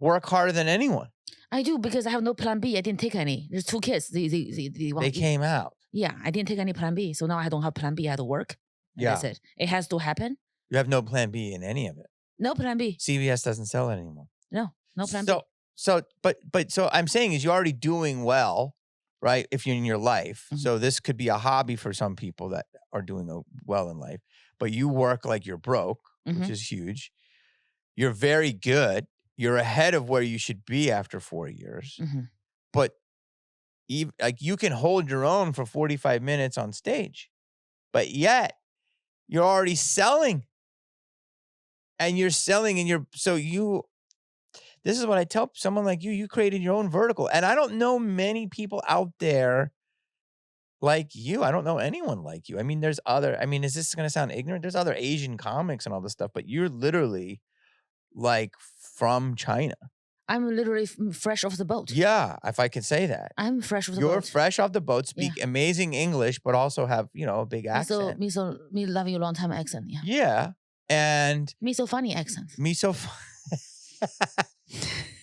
work harder than anyone. I do because I have no plan B. I didn't take any. There's 2 kids. They came out. Yeah, I didn't take any plan B. So now I don't have plan B. I have to work. Yeah. That's it. It has to happen. You have no plan B in any of it. No plan B. CVS doesn't sell it anymore. No plan B. So I'm saying is you're already doing well, right? If you're in your life. So this could be a hobby for some people that are doing well in life, but you work like you're broke, which is huge. You're very good. You're ahead of where you should be after 4 years. But you can hold your own for 45 minutes on stage, but yet you're already selling and you're selling, and this is what I tell someone like you. You created your own vertical, and I don't know many people out there like you. I don't know anyone like you. I mean, is this going to sound ignorant? There's other Asian comics and all this stuff, but you're literally like from China. I'm literally fresh off the boat. Yeah, if I can say that. I'm fresh off the boat. You're fresh off the boat, speak amazing English, but also have, a big accent. Me loving you long time accent. Yeah. Yeah. And me so funny accent. Me so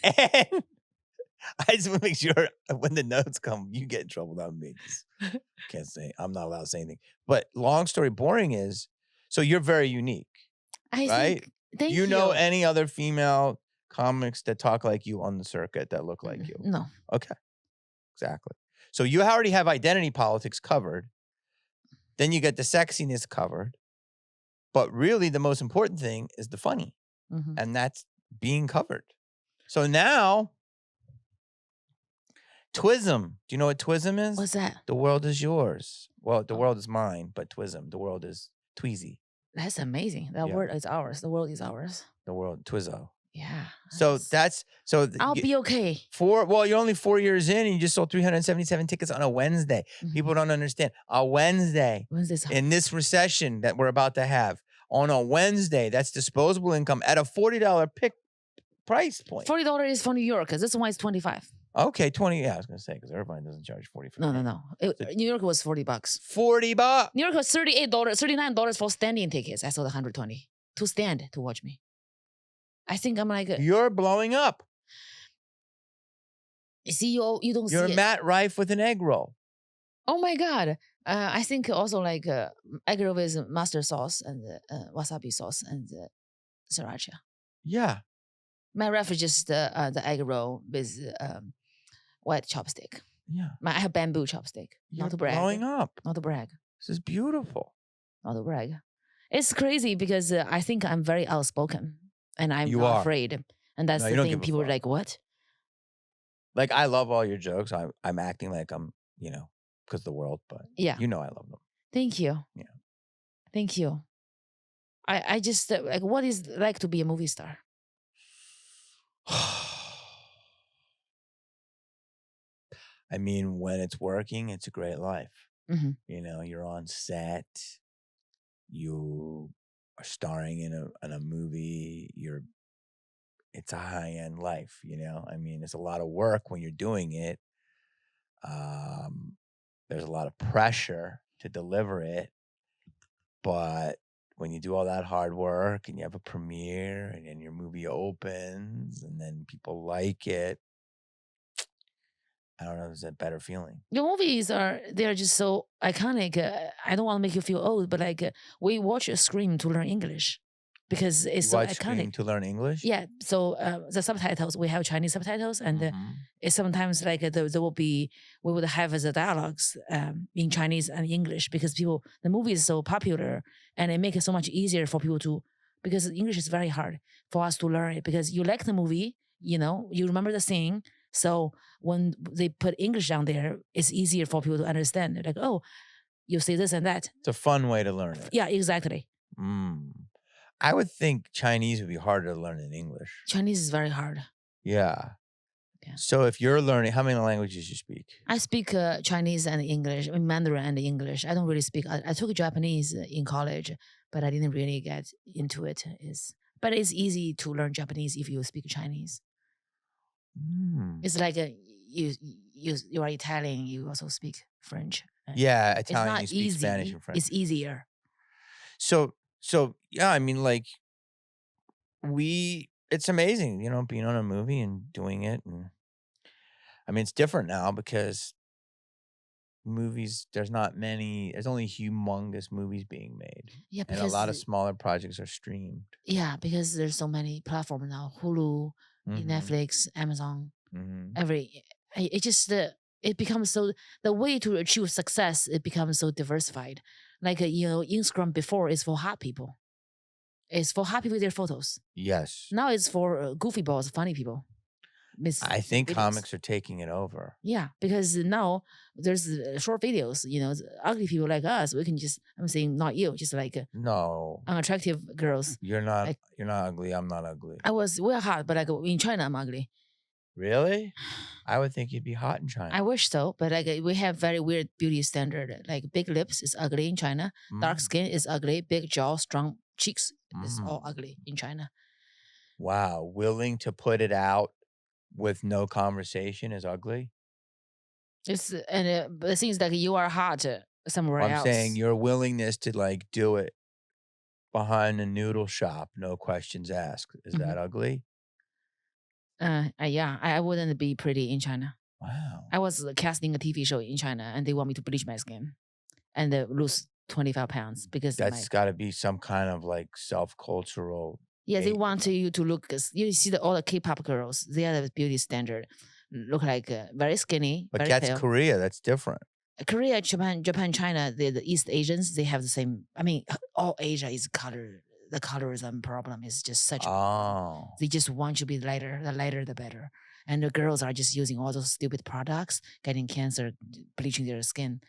and I just want to make sure when the notes come, you get in trouble, not me. Can't say, I'm not allowed to say anything. But long story boring is, so you're very unique, right? Thank you. You know any other female comics that talk like you on the circuit that look like you? No. Okay. Exactly. So you already have identity politics covered. Then you get the sexiness covered. But really the most important thing is the funny. Mm-hmm. And that's being covered. So now, Twism. Do you know what Twism is? What's that? The world is yours. Well, the world is mine, but Twism. The world is Tweezy. That's amazing. That word is ours. The world is ours. The world, Twizzo. Yeah. So I'll be okay. You're only 4 years in and you just sold 377 tickets on a Wednesday. Mm-hmm. People don't understand. A Wednesday. In this recession that we're about to have. On a Wednesday, that's disposable income at a $40 price point. $40 is for New York, because this one is $25. Okay, 20. Yeah, I was gonna say because everybody doesn't charge $40. No. New York was $40. $40. New York was $38, $39 for standing tickets. I sold 120 to stand to watch me. I think I'm like you're blowing up. See, you don't see You're Matt Rife with an egg roll. Oh my God. I think also like egg roll with mustard sauce and wasabi sauce and sriracha. Yeah. My Rife is just the egg roll with white chopstick. Yeah. I have bamboo chopstick. You're not to brag. Blowing up. Not to brag. This is beautiful. Not to brag. It's crazy because I think I'm very outspoken. And I'm not afraid. And that's the thing. People are like, what? Like, I love all your jokes. I'm acting like I'm, because of the world. But I love them. Thank you. Yeah. Thank you. I just, like, what is it like to be a movie star? I mean, when it's working, it's a great life. Mm-hmm. You're on set. You are starring in a movie. It's a high-end life, I mean, it's a lot of work when you're doing it. There's a lot of pressure to deliver it, but when you do all that hard work and you have a premiere and then your movie opens and then people like it, I don't know, it's a better feeling. Your movies they're just so iconic. I don't want to make you feel old, but like we watch Scream to learn English because it's so iconic. Scream to learn English? Yeah. So the subtitles, we have Chinese subtitles, and it's sometimes like we would have the dialogues in Chinese and English because the movie is so popular and it makes it so much easier for people because English is very hard for us to learn it because you like the movie, you remember the scene. So when they put English down there, it's easier for people to understand. They're like, oh, you say this and that. It's a fun way to learn it. Yeah, exactly. I would think Chinese would be harder to learn than English. Chinese is very hard. Yeah. So if you're learning, how many languages you speak? I speak Chinese and English, Mandarin and English. I don't really speak. I took Japanese in college, but I didn't really get into it. But it's easy to learn Japanese if you speak Chinese. It's like you are Italian, you also speak French. Yeah, Italian, you speak Spanish and French. It's easier. So yeah, I mean, like it's amazing, being on a movie and doing it. And I mean, it's different now because movies, there's only humongous movies being made. Yeah, because and a lot of smaller projects are streamed. Yeah, because there's so many platforms now, Hulu, Netflix, Amazon, it just it becomes so the way to achieve success. It becomes so diversified. Like Instagram before is for hot people. It's for happy with their photos. Yes. Now it's for goofy balls, funny people. I think videos. comics are taking it over. Yeah, because now there's short videos. Ugly people like us, we can just. I'm saying not you, just like No, unattractive girls. you're not. Like, You're not ugly. I'm not ugly. we're hot, but like in China, I'm ugly. Really? I would think you'd be hot in China. I wish so, but like we have very weird beauty standard. Like big lips is ugly in China, dark skin is ugly, big jaw, strong cheeks is all ugly in China. Wow, willing to put it out with no conversation is ugly? But the thing is like you are hot somewhere else. I'm saying your willingness to like do it behind a noodle shop, no questions asked. Is that ugly? Yeah, I wouldn't be pretty in China. Wow. I was casting a TV show in China and they want me to bleach my skin and lose 25 pounds because that's got to be some kind of like self-cultural. Yeah, they want you to look. You see all the K-pop girls, they are the beauty standard, look like very skinny. But very that's pale. Korea. That's different. Korea, Japan, China, the East Asians, they have the same. I mean, all Asia is color. The colorism problem is just such. Oh. They just want you to be lighter. The lighter, the better. And the girls are just using all those stupid products, getting cancer, bleaching their skin,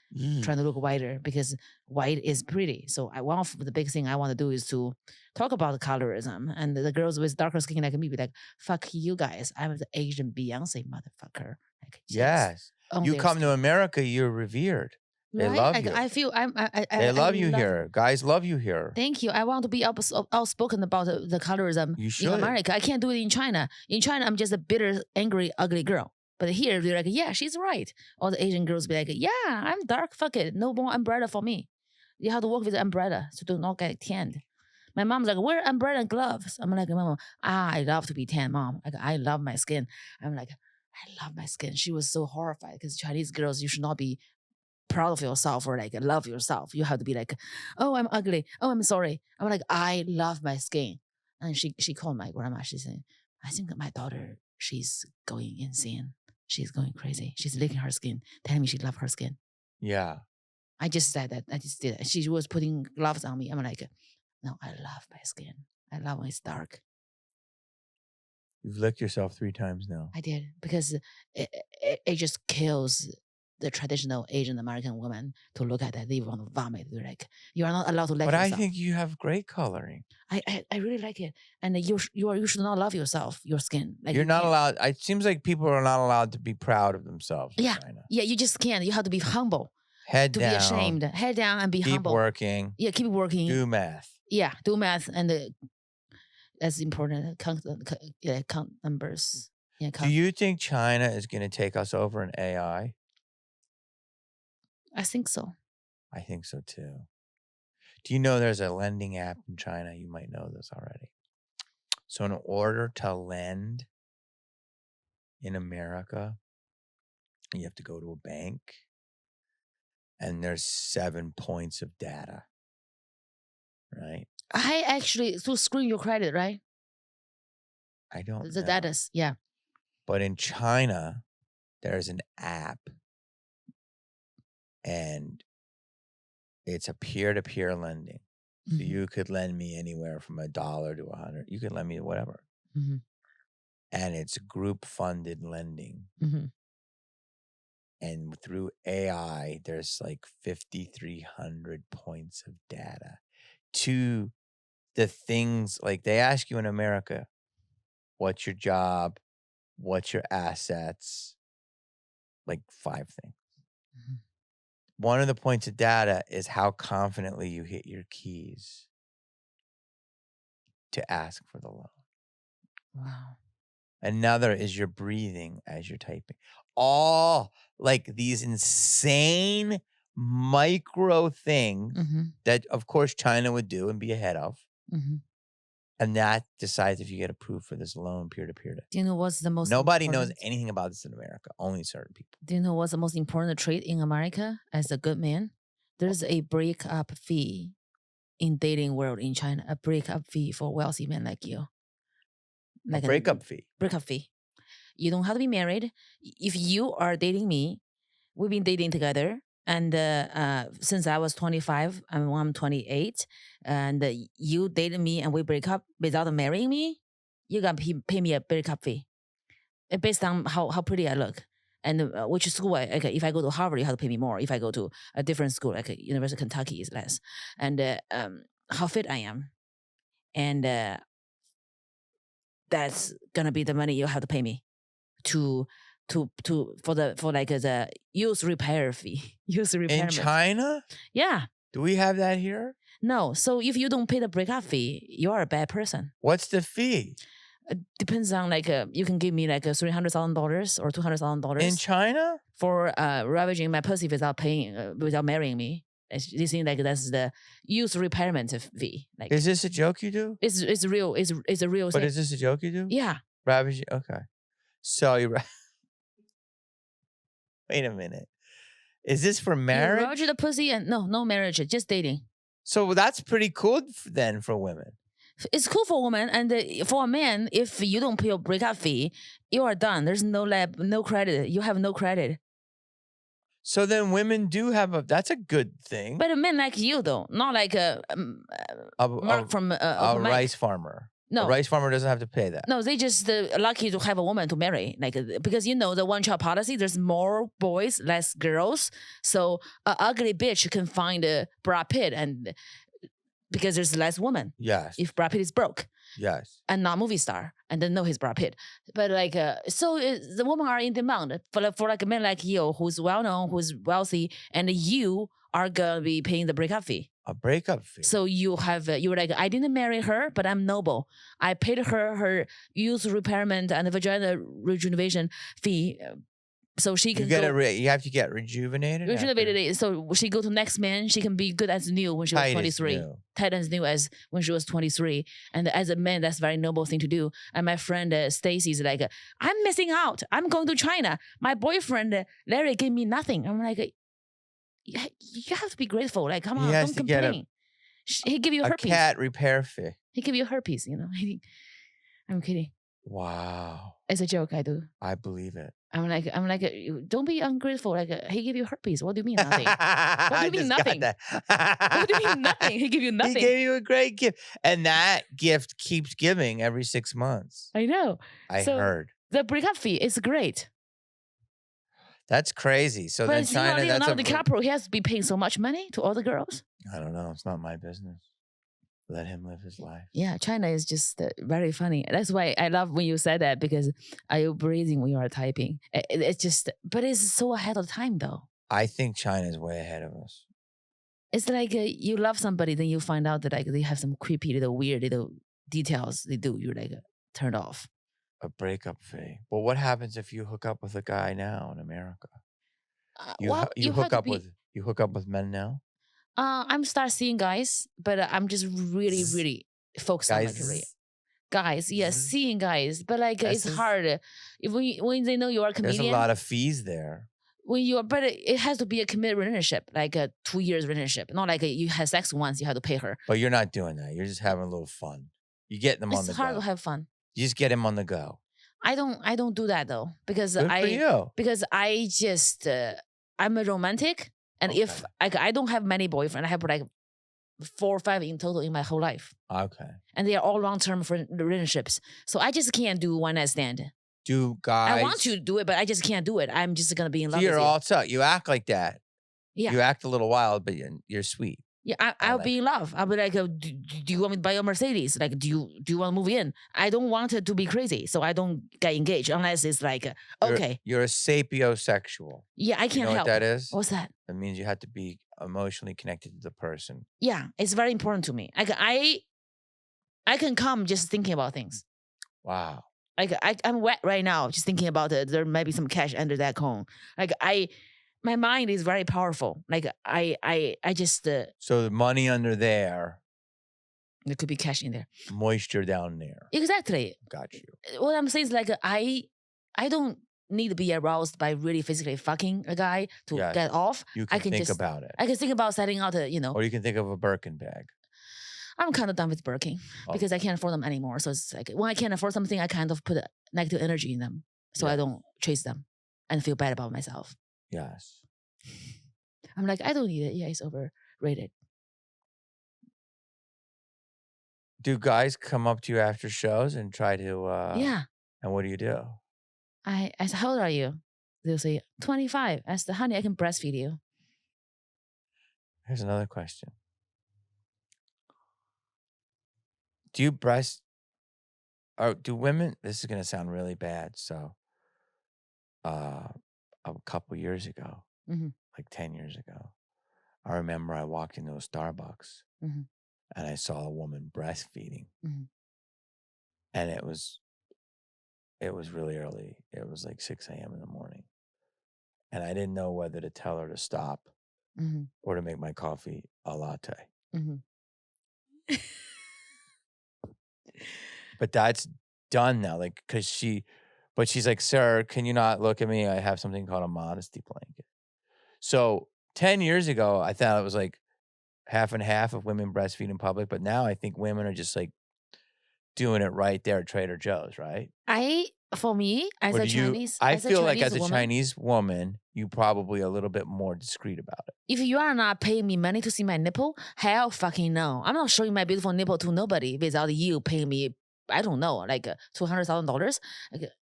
trying to look whiter because white is pretty. So one of the big thing I want to do is to talk about colorism. And the girls with darker skin like me be like, "Fuck you guys! I'm the Asian Beyonce motherfucker." Like, yes. You come to America, you're revered. They love you. I feel they love you here. Guys love you here. Thank you. I want to be outspoken about the colorism in America. I can't do it in China. In China, I'm just a bitter, angry, ugly girl. But here, they're like, yeah, she's right. All the Asian girls be like, yeah, I'm dark. Fuck it. No more umbrella for me. You have to work with the umbrella so do not get tanned. My mom's like, wear umbrella and gloves. I'm like, Mom, I love to be tan, Mom. Like, I love my skin. I'm like, I love my skin. She was so horrified because Chinese girls, you should not be proud of yourself or like love yourself. You have to be like, oh, I'm ugly. Oh, I'm sorry. I'm like, I love my skin. And she called my grandma. She said, I think that my daughter, she's going insane. She's going crazy. She's licking her skin, telling me she loves her skin. Yeah. I just said that. I just did it. She was putting gloves on me. I'm like, no, I love my skin. I love when it's dark. You've licked yourself 3 times now. I did because it just kills the traditional Asian American woman to look at that. They want to vomit. They're like, you are not allowed to like yourself. But I think you have great coloring. I really like it. And you should not love yourself, your skin. Like you're not allowed. It seems like people are not allowed to be proud of themselves in China. Yeah, you just can't. You have to be humble. Head to down. Be ashamed. Head down and be humble. Keep working. Yeah, keep working. Do math. Yeah, do math. And that's important. Count numbers. Yeah, do you think China is going to take us over in AI? I think so. I think so too. Do you know there's a lending app in China? You might know this already. So in order to lend in America, you have to go to a bank and there's 7 points of data, right? I actually, to screen your credit, right? I don't know. The data's, yeah. But in China, there's an app and it's a peer-to-peer lending. So you could lend me anywhere from $1 to $100. You could lend me whatever. And it's group funded lending. And through AI, there's like 5,300 points of data to the things like they ask you in America, what's your job? What's your assets? Like 5 things. One of the points of data is how confidently you hit your keys to ask for the loan. Wow. Another is your breathing as you're typing. All like these insane micro things that, of course, China would do and be ahead of. And that decides if you get approved for this loan peer-to-peer. Do you know what's the most Nobody knows anything about this in America. Only certain people. Do you know what's the most important trait in America as a good man? There's a breakup fee in dating world in China. A breakup fee for wealthy men like you. Like a breakup fee? Breakup fee. You don't have to be married. If you are dating me, we've been dating together. And since I was 25, I'm 28, and you dated me and we break up without marrying me, you got to pay me a breakup fee. based on how pretty I look. And which school, if I go to Harvard, you have to pay me more. If I go to a different school, like University of Kentucky, is less. And how fit I am. And that's gonna be the money you have to pay me for the use repair fee. Use repair In China? Yeah. Do we have that here? No. So if you don't pay the breakup fee, you are a bad person. What's the fee? Depends on you can give me $300,000 or $200,000 in China for ravaging my pussy without marrying me. They think that's the use repairment fee. Is this a joke you do? It's real. It's a real. But thing. is this a joke you do? Yeah. Ravaging. Okay. So you. Wait a minute. Is this for marriage? You ravage the pussy and no marriage, just dating. So that's pretty cool then for women. It's cool for a woman, and for a man, if you don't pay your breakup fee, you are done. There's no credit. You have no credit. So then women do have that's a good thing. But a man like you, though, not like a rice farmer. No, a rice farmer doesn't have to pay that. No, they just lucky to have a woman to marry. Because the one-child policy, there's more boys, less girls. So an ugly bitch can find Brad Pitt and. Because there's less women. Yes. If Brad Pitt is broke. Yes. And not movie star. And then know he's Brad Pitt. But the women are in demand for a man like you who's well-known, who's wealthy, and you are going to be paying the breakup fee. A breakup fee. So you're like, I didn't marry her, but I'm noble. I paid her youth repairment and vagina rejuvenation fee. So she can you have to get rejuvenated. So she go to next man. She can be good as new when she was 23. Tight as new as when she was 23. And as a man, that's a very noble thing to do. And my friend Stacy's like, I'm missing out. I'm going to China. My boyfriend Larry gave me nothing. I'm like, you have to be grateful. Like, come on, don't complain. He give you herpes. A cat repair fee. He give you herpes. I'm kidding. Wow. It's a joke. I do. I believe it. I'm like, don't be ungrateful. Like, he gave you herpes. What do you mean nothing? What do you mean nothing? What do you mean nothing? He gave you nothing. He gave you a great gift, and that gift keeps giving every 6 months. I know. I heard the breakup fee is great. That's crazy. So then China, Leonardo DiCaprio, he has to be paying so much money to all the girls. I don't know. It's not my business. Let him live his life. Yeah, China is just very funny. That's why I love when you said that, because are you breathing when you are typing? It's just, but it's so ahead of time though. I think China is way ahead of us. It's like you love somebody, then you find out that they have some creepy little weird little details they do. You're like turned off. A breakup fee. Well, what happens if you hook up with a guy now in America? You hook up with men now? I'm start seeing guys, but I'm just really, really focused on my career. Guys, yes, seeing guys, but it's hard when they know you are a comedian. There's a lot of fees there. But it has to be a committed relationship, like a 2 years relationship, not like you had sex once, you have to pay her. But you're not doing that. You're just having a little fun. You get them on the go. It's hard to have fun. You just get him on the go. I don't do that though, because I just I'm a romantic. And if I don't have many boyfriends, I have 4 or 5 in total in my whole life. Okay. And they are all long-term relationships. So I just can't do one night stand. Do guys? I want to do it, but I just can't do it. I'm just gonna be in love with you. You're all tough. You act like that. Yeah. You act a little wild, but you're sweet. Yeah, I'll be in love. I'll be like, do you want me to buy your Mercedes? Like, do you want to move in? I don't want it to be crazy, so I don't get engaged unless it's like, okay. You're a sapiosexual. Yeah, I can't help. What that is? What's that? That means you have to be emotionally connected to the person. Yeah, it's very important to me. I can come just thinking about things. Wow. I'm wet right now just thinking about it. There might be some cash under that cone. My mind is very powerful. I just. So the money under there. There could be cash in there. Moisture down there. Exactly. Got you. What I'm saying is I don't need to be aroused by really physically fucking a guy to get off. You can think about it. I can think about setting out Or you can think of a Birkin bag. I'm kind of done with Birkin because I can't afford them anymore. So it's like when I can't afford something, I kind of put negative energy in them. So I don't chase them and feel bad about myself. Yes. I'm like, I don't need it. Yeah, it's overrated. Do guys come up to you after shows and try to... yeah. And what do you do? I said, how old are you? They'll say, 25. I said, honey, I can breastfeed you. Here's another question. Do you breast, or do women, this is going to sound really bad. So, a couple years ago, like 10 years ago, I remember I walked into a Starbucks and I saw a woman breastfeeding. And it was really early. It was like 6 a.m. in the morning. And I didn't know whether to tell her to stop or to make my coffee a latte. But that's done now. Like, but she's like, sir, can you not look at me? I have something called a modesty blanket. So 10 years ago, I thought it was like half and half of women breastfeed in public. But now I think women are just like doing it right there at Trader Joe's, right? For me, as Or a do you? Chinese, I as a feel like Chinese as a woman, Chinese woman, you probably a little bit more discreet about it. if you are not paying me money to see my nipple, hell fucking no. I'm not showing my beautiful nipple to nobody without you paying me, I don't know, like $200,000.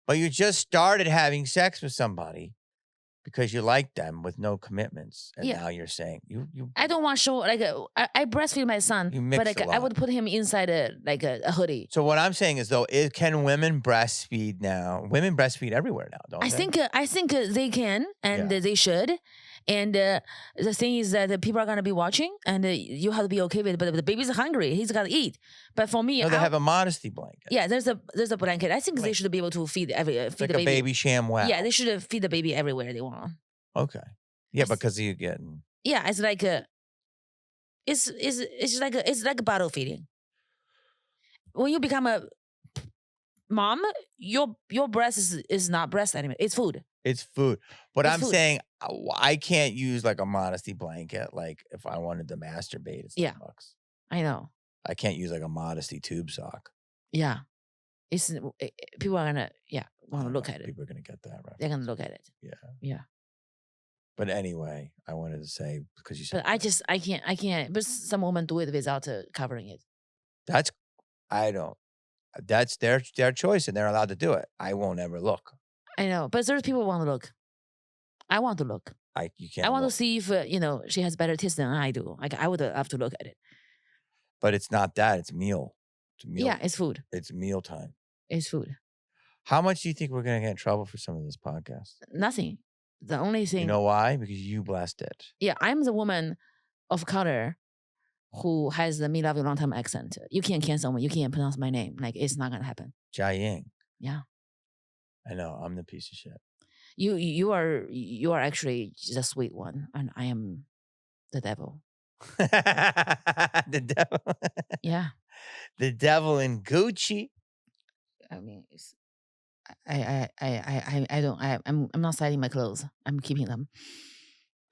But you just started having sex with somebody because you like them with no commitments, and now you're saying you. I don't want to show like I breastfeed my son, but like I would put him inside a hoodie. So what I'm saying is though, can women breastfeed now? Women breastfeed everywhere now, don't they? I think they can and they should. And the thing is that people are gonna be watching, and you have to be okay with it. But the baby's hungry; he's gotta eat. But for me, no, they have a modesty blanket. Yeah, there's a blanket. I think they should be able to feed like the baby. A baby ShamWow. Yeah, they should feed the baby everywhere they want. Okay. Yeah, because you getting. Yeah, it's like it's like a bottle feeding. When you become a mom, your breast is not breast anymore. It's food. It's food. But I'm saying I can't use like a modesty blanket like if I wanted to masturbate at Starbucks. I know. I can't use like a modesty tube sock. Yeah. People are gonna want to look at it. People are gonna get that right. They're gonna look at it. Yeah. Yeah. But anyway, I wanted to say because you said. But I can't. But some women do it without covering it. That's their choice, and they're allowed to do it. I won't ever look. I know, but there's people who want to look. I want to look. You can't. I want to see if she has better taste than I do. Like I would have to look at it. But it's not that. It's meal. It's meal. Yeah, it's food. It's meal time. It's food. How much do you think we're gonna get in trouble for some of this podcast? Nothing. The only thing. You know why? Because you blessed it. Yeah, I'm the woman of color who has the me love you long time accent. You can't cancel me. You can't pronounce my name. Like it's not gonna happen. Jiaoying. Yeah. I know. I'm the piece of shit. You are actually the sweet one, and I am the devil. The devil. Yeah. The devil in Gucci. I mean, I'm not selling my clothes. I'm keeping them.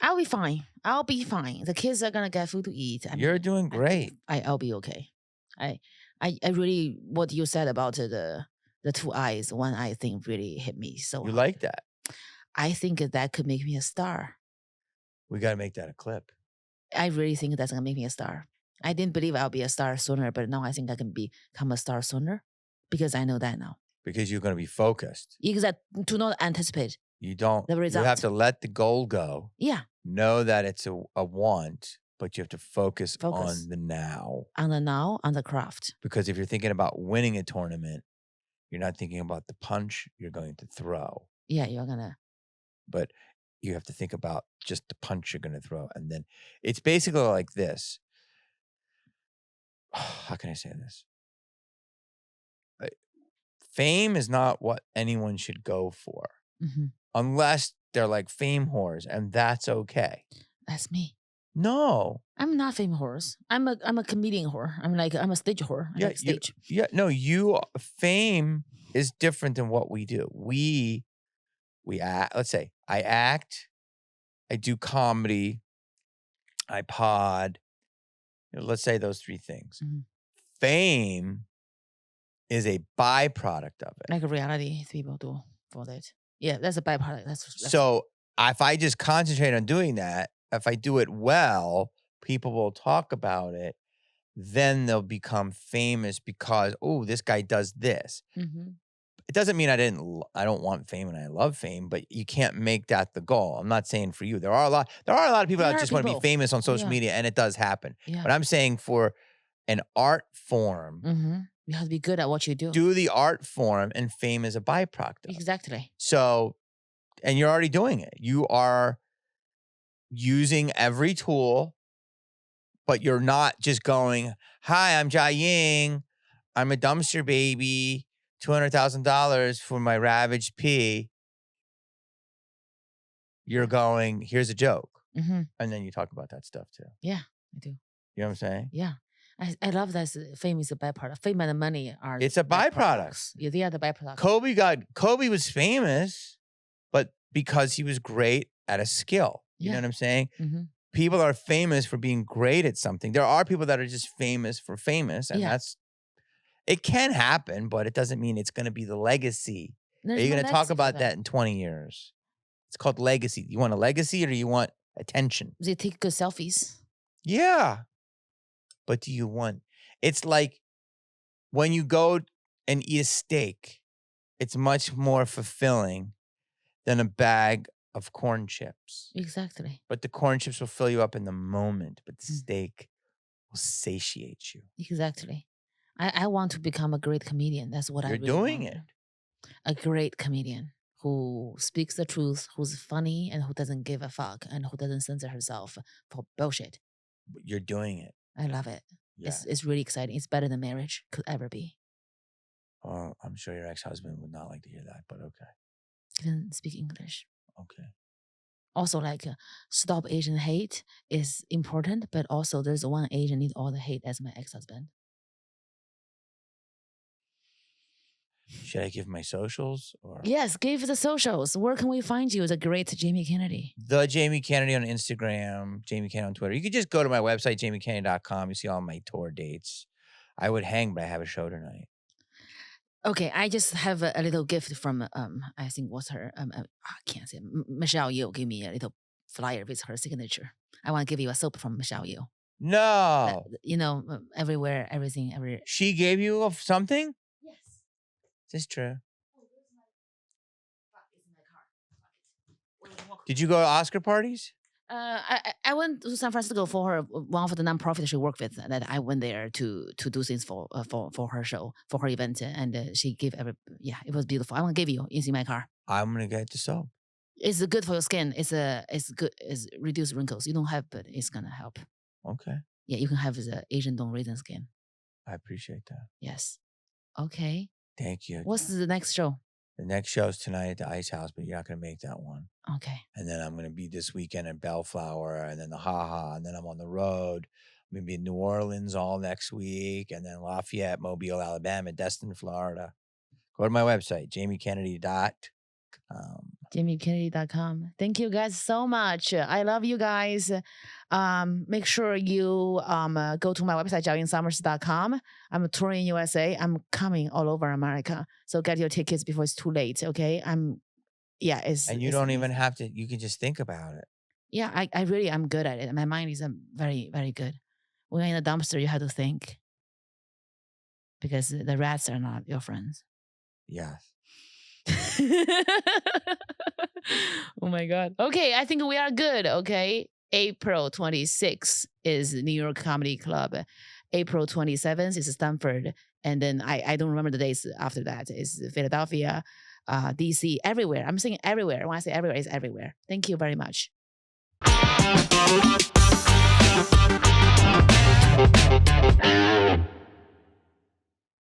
I'll be fine. I'll be fine. The kids are gonna get food to eat. You're doing great. I'll be okay. I really, what you said about the two eyes, one eye thing really hit me so You hard. like that? I think that could make me a star. We got to make that a clip. I really think that's gonna make me a star. I didn't believe I'll be a star sooner, but now I think I can become a star sooner because I know that now. Because you're going to be focused. Exactly. To not anticipate. You don't. The result. You have to let the goal go. Yeah. Know that it's a want, but you have to focus on the now. On the now, on the craft. Because if you're thinking about winning a tournament, you're not thinking about the punch you're going to throw. Yeah, you're gonna. But you have to think about just the punch you're going to throw. And then it's basically like this. How can I say this? Fame is not what anyone should go for. Unless they're like fame whores, and that's okay. That's me. No. I'm not fame whores. I'm a comedian whore. I'm a stage whore. I like stage. Fame is different than what we do. We act, let's say I act, I do comedy, I pod. Let's say those three things. Fame is a byproduct of it. Like a reality people do for that. Yeah, that's a byproduct. That's so if I just concentrate on doing that, if I do it well, people will talk about it. Then they'll become famous because, oh, this guy does this. it doesn't mean I don't want fame and I love fame, but you can't make that the goal. I'm not saying for you. There are a lot of people that just want to be famous on social media, and it does happen. Yeah. But I'm saying for an art form, you have to be good at what you do. Do the art form, and fame is a byproduct. Exactly. So, and you're already doing it. You are using every tool, but you're not just going, "Hi, I'm Jiaoying. I'm a dumpster baby. $200,000 for my ravaged pee." You're going, "Here's a joke," and then you talk about that stuff too. Yeah, I do. You know what I'm saying? Yeah. I love that fame is a byproduct. Fame and money are. It's a byproduct. Yeah, they are the byproduct. Kobe was famous, but because he was great at a skill. You know what I'm saying? People are famous for being great at something. There are people that are just famous for famous, and it can happen, but it doesn't mean it's going to be the legacy. Are you going to talk about that in 20 years? It's called legacy. You want a legacy or do you want attention? They take good selfies. Yeah. But do you want... It's like when you go and eat a steak, it's much more fulfilling than a bag of corn chips. Exactly. But the corn chips will fill you up in the moment, but the steak will satiate you. Exactly. I want to become a great comedian. That's what I really doing want. it. A great comedian who speaks the truth, who's funny, and who doesn't give a fuck, and who doesn't censor herself for bullshit. You're doing it. I love it. Yeah. It's really exciting. It's better than marriage could ever be. Oh, I'm sure your ex-husband would not like to hear that, but okay. He doesn't speak English. Okay. Also, stop Asian hate is important, but also there's one Asian need all the hate as my ex-husband. Should I give my socials? Or? Yes, give the socials. Where can we find you? The great Jamie Kennedy. The Jamie Kennedy on Instagram, Jamie Kennedy on Twitter. You could just go to my website, jamiekennedy.com. You see all my tour dates. I would hang, but I have a show tonight. Okay, I just have a little gift from I think what's her I can't say Michelle Yeoh gave me a little flyer with her signature. I want to give you a soap from Michelle Yeoh. No, everywhere, everything, every. She gave you something? Yes. Is this true? Did you go to Oscar parties? I went to San Francisco for her, one of the nonprofits she worked with. That I went there to do things for her show, for her event, and she gave it was beautiful. I want to give you. It's in my car. I'm gonna get the soap. It's good for your skin. It's good. It's reduce wrinkles. You don't have, but it's gonna help. Okay. Yeah, you can have the Asian don't raisin skin. I appreciate that. Yes. Okay. Thank you. What's the next show? The next show's tonight at the Ice House, but you're not going to make that one. Okay. And then I'm going to be this weekend at Bellflower, and then the Ha-Ha, and then I'm on the road. I'm going to be in New Orleans all next week, and then Lafayette, Mobile, Alabama, Destin, Florida. Go to my website, jamiekennedy.com. jamiekennedy.com. Thank you guys so much. I love you guys. Make sure you go to my website, jiaoyingsummers.com. I'm touring USA. I'm coming all over America. So get your tickets before it's too late, okay? And you don't even have to, you can just think about it. Yeah, I really am good at it. My mind is very, very good. When you're in a dumpster, you have to think. Because the rats are not your friends. Yes. Oh my God. Okay, I think we are good. Okay. April 26th is New York Comedy Club. April 27th is Stanford. And then I don't remember the days after that. It's Philadelphia, DC, everywhere. I'm saying everywhere. When I say everywhere, it's everywhere. Thank you very much.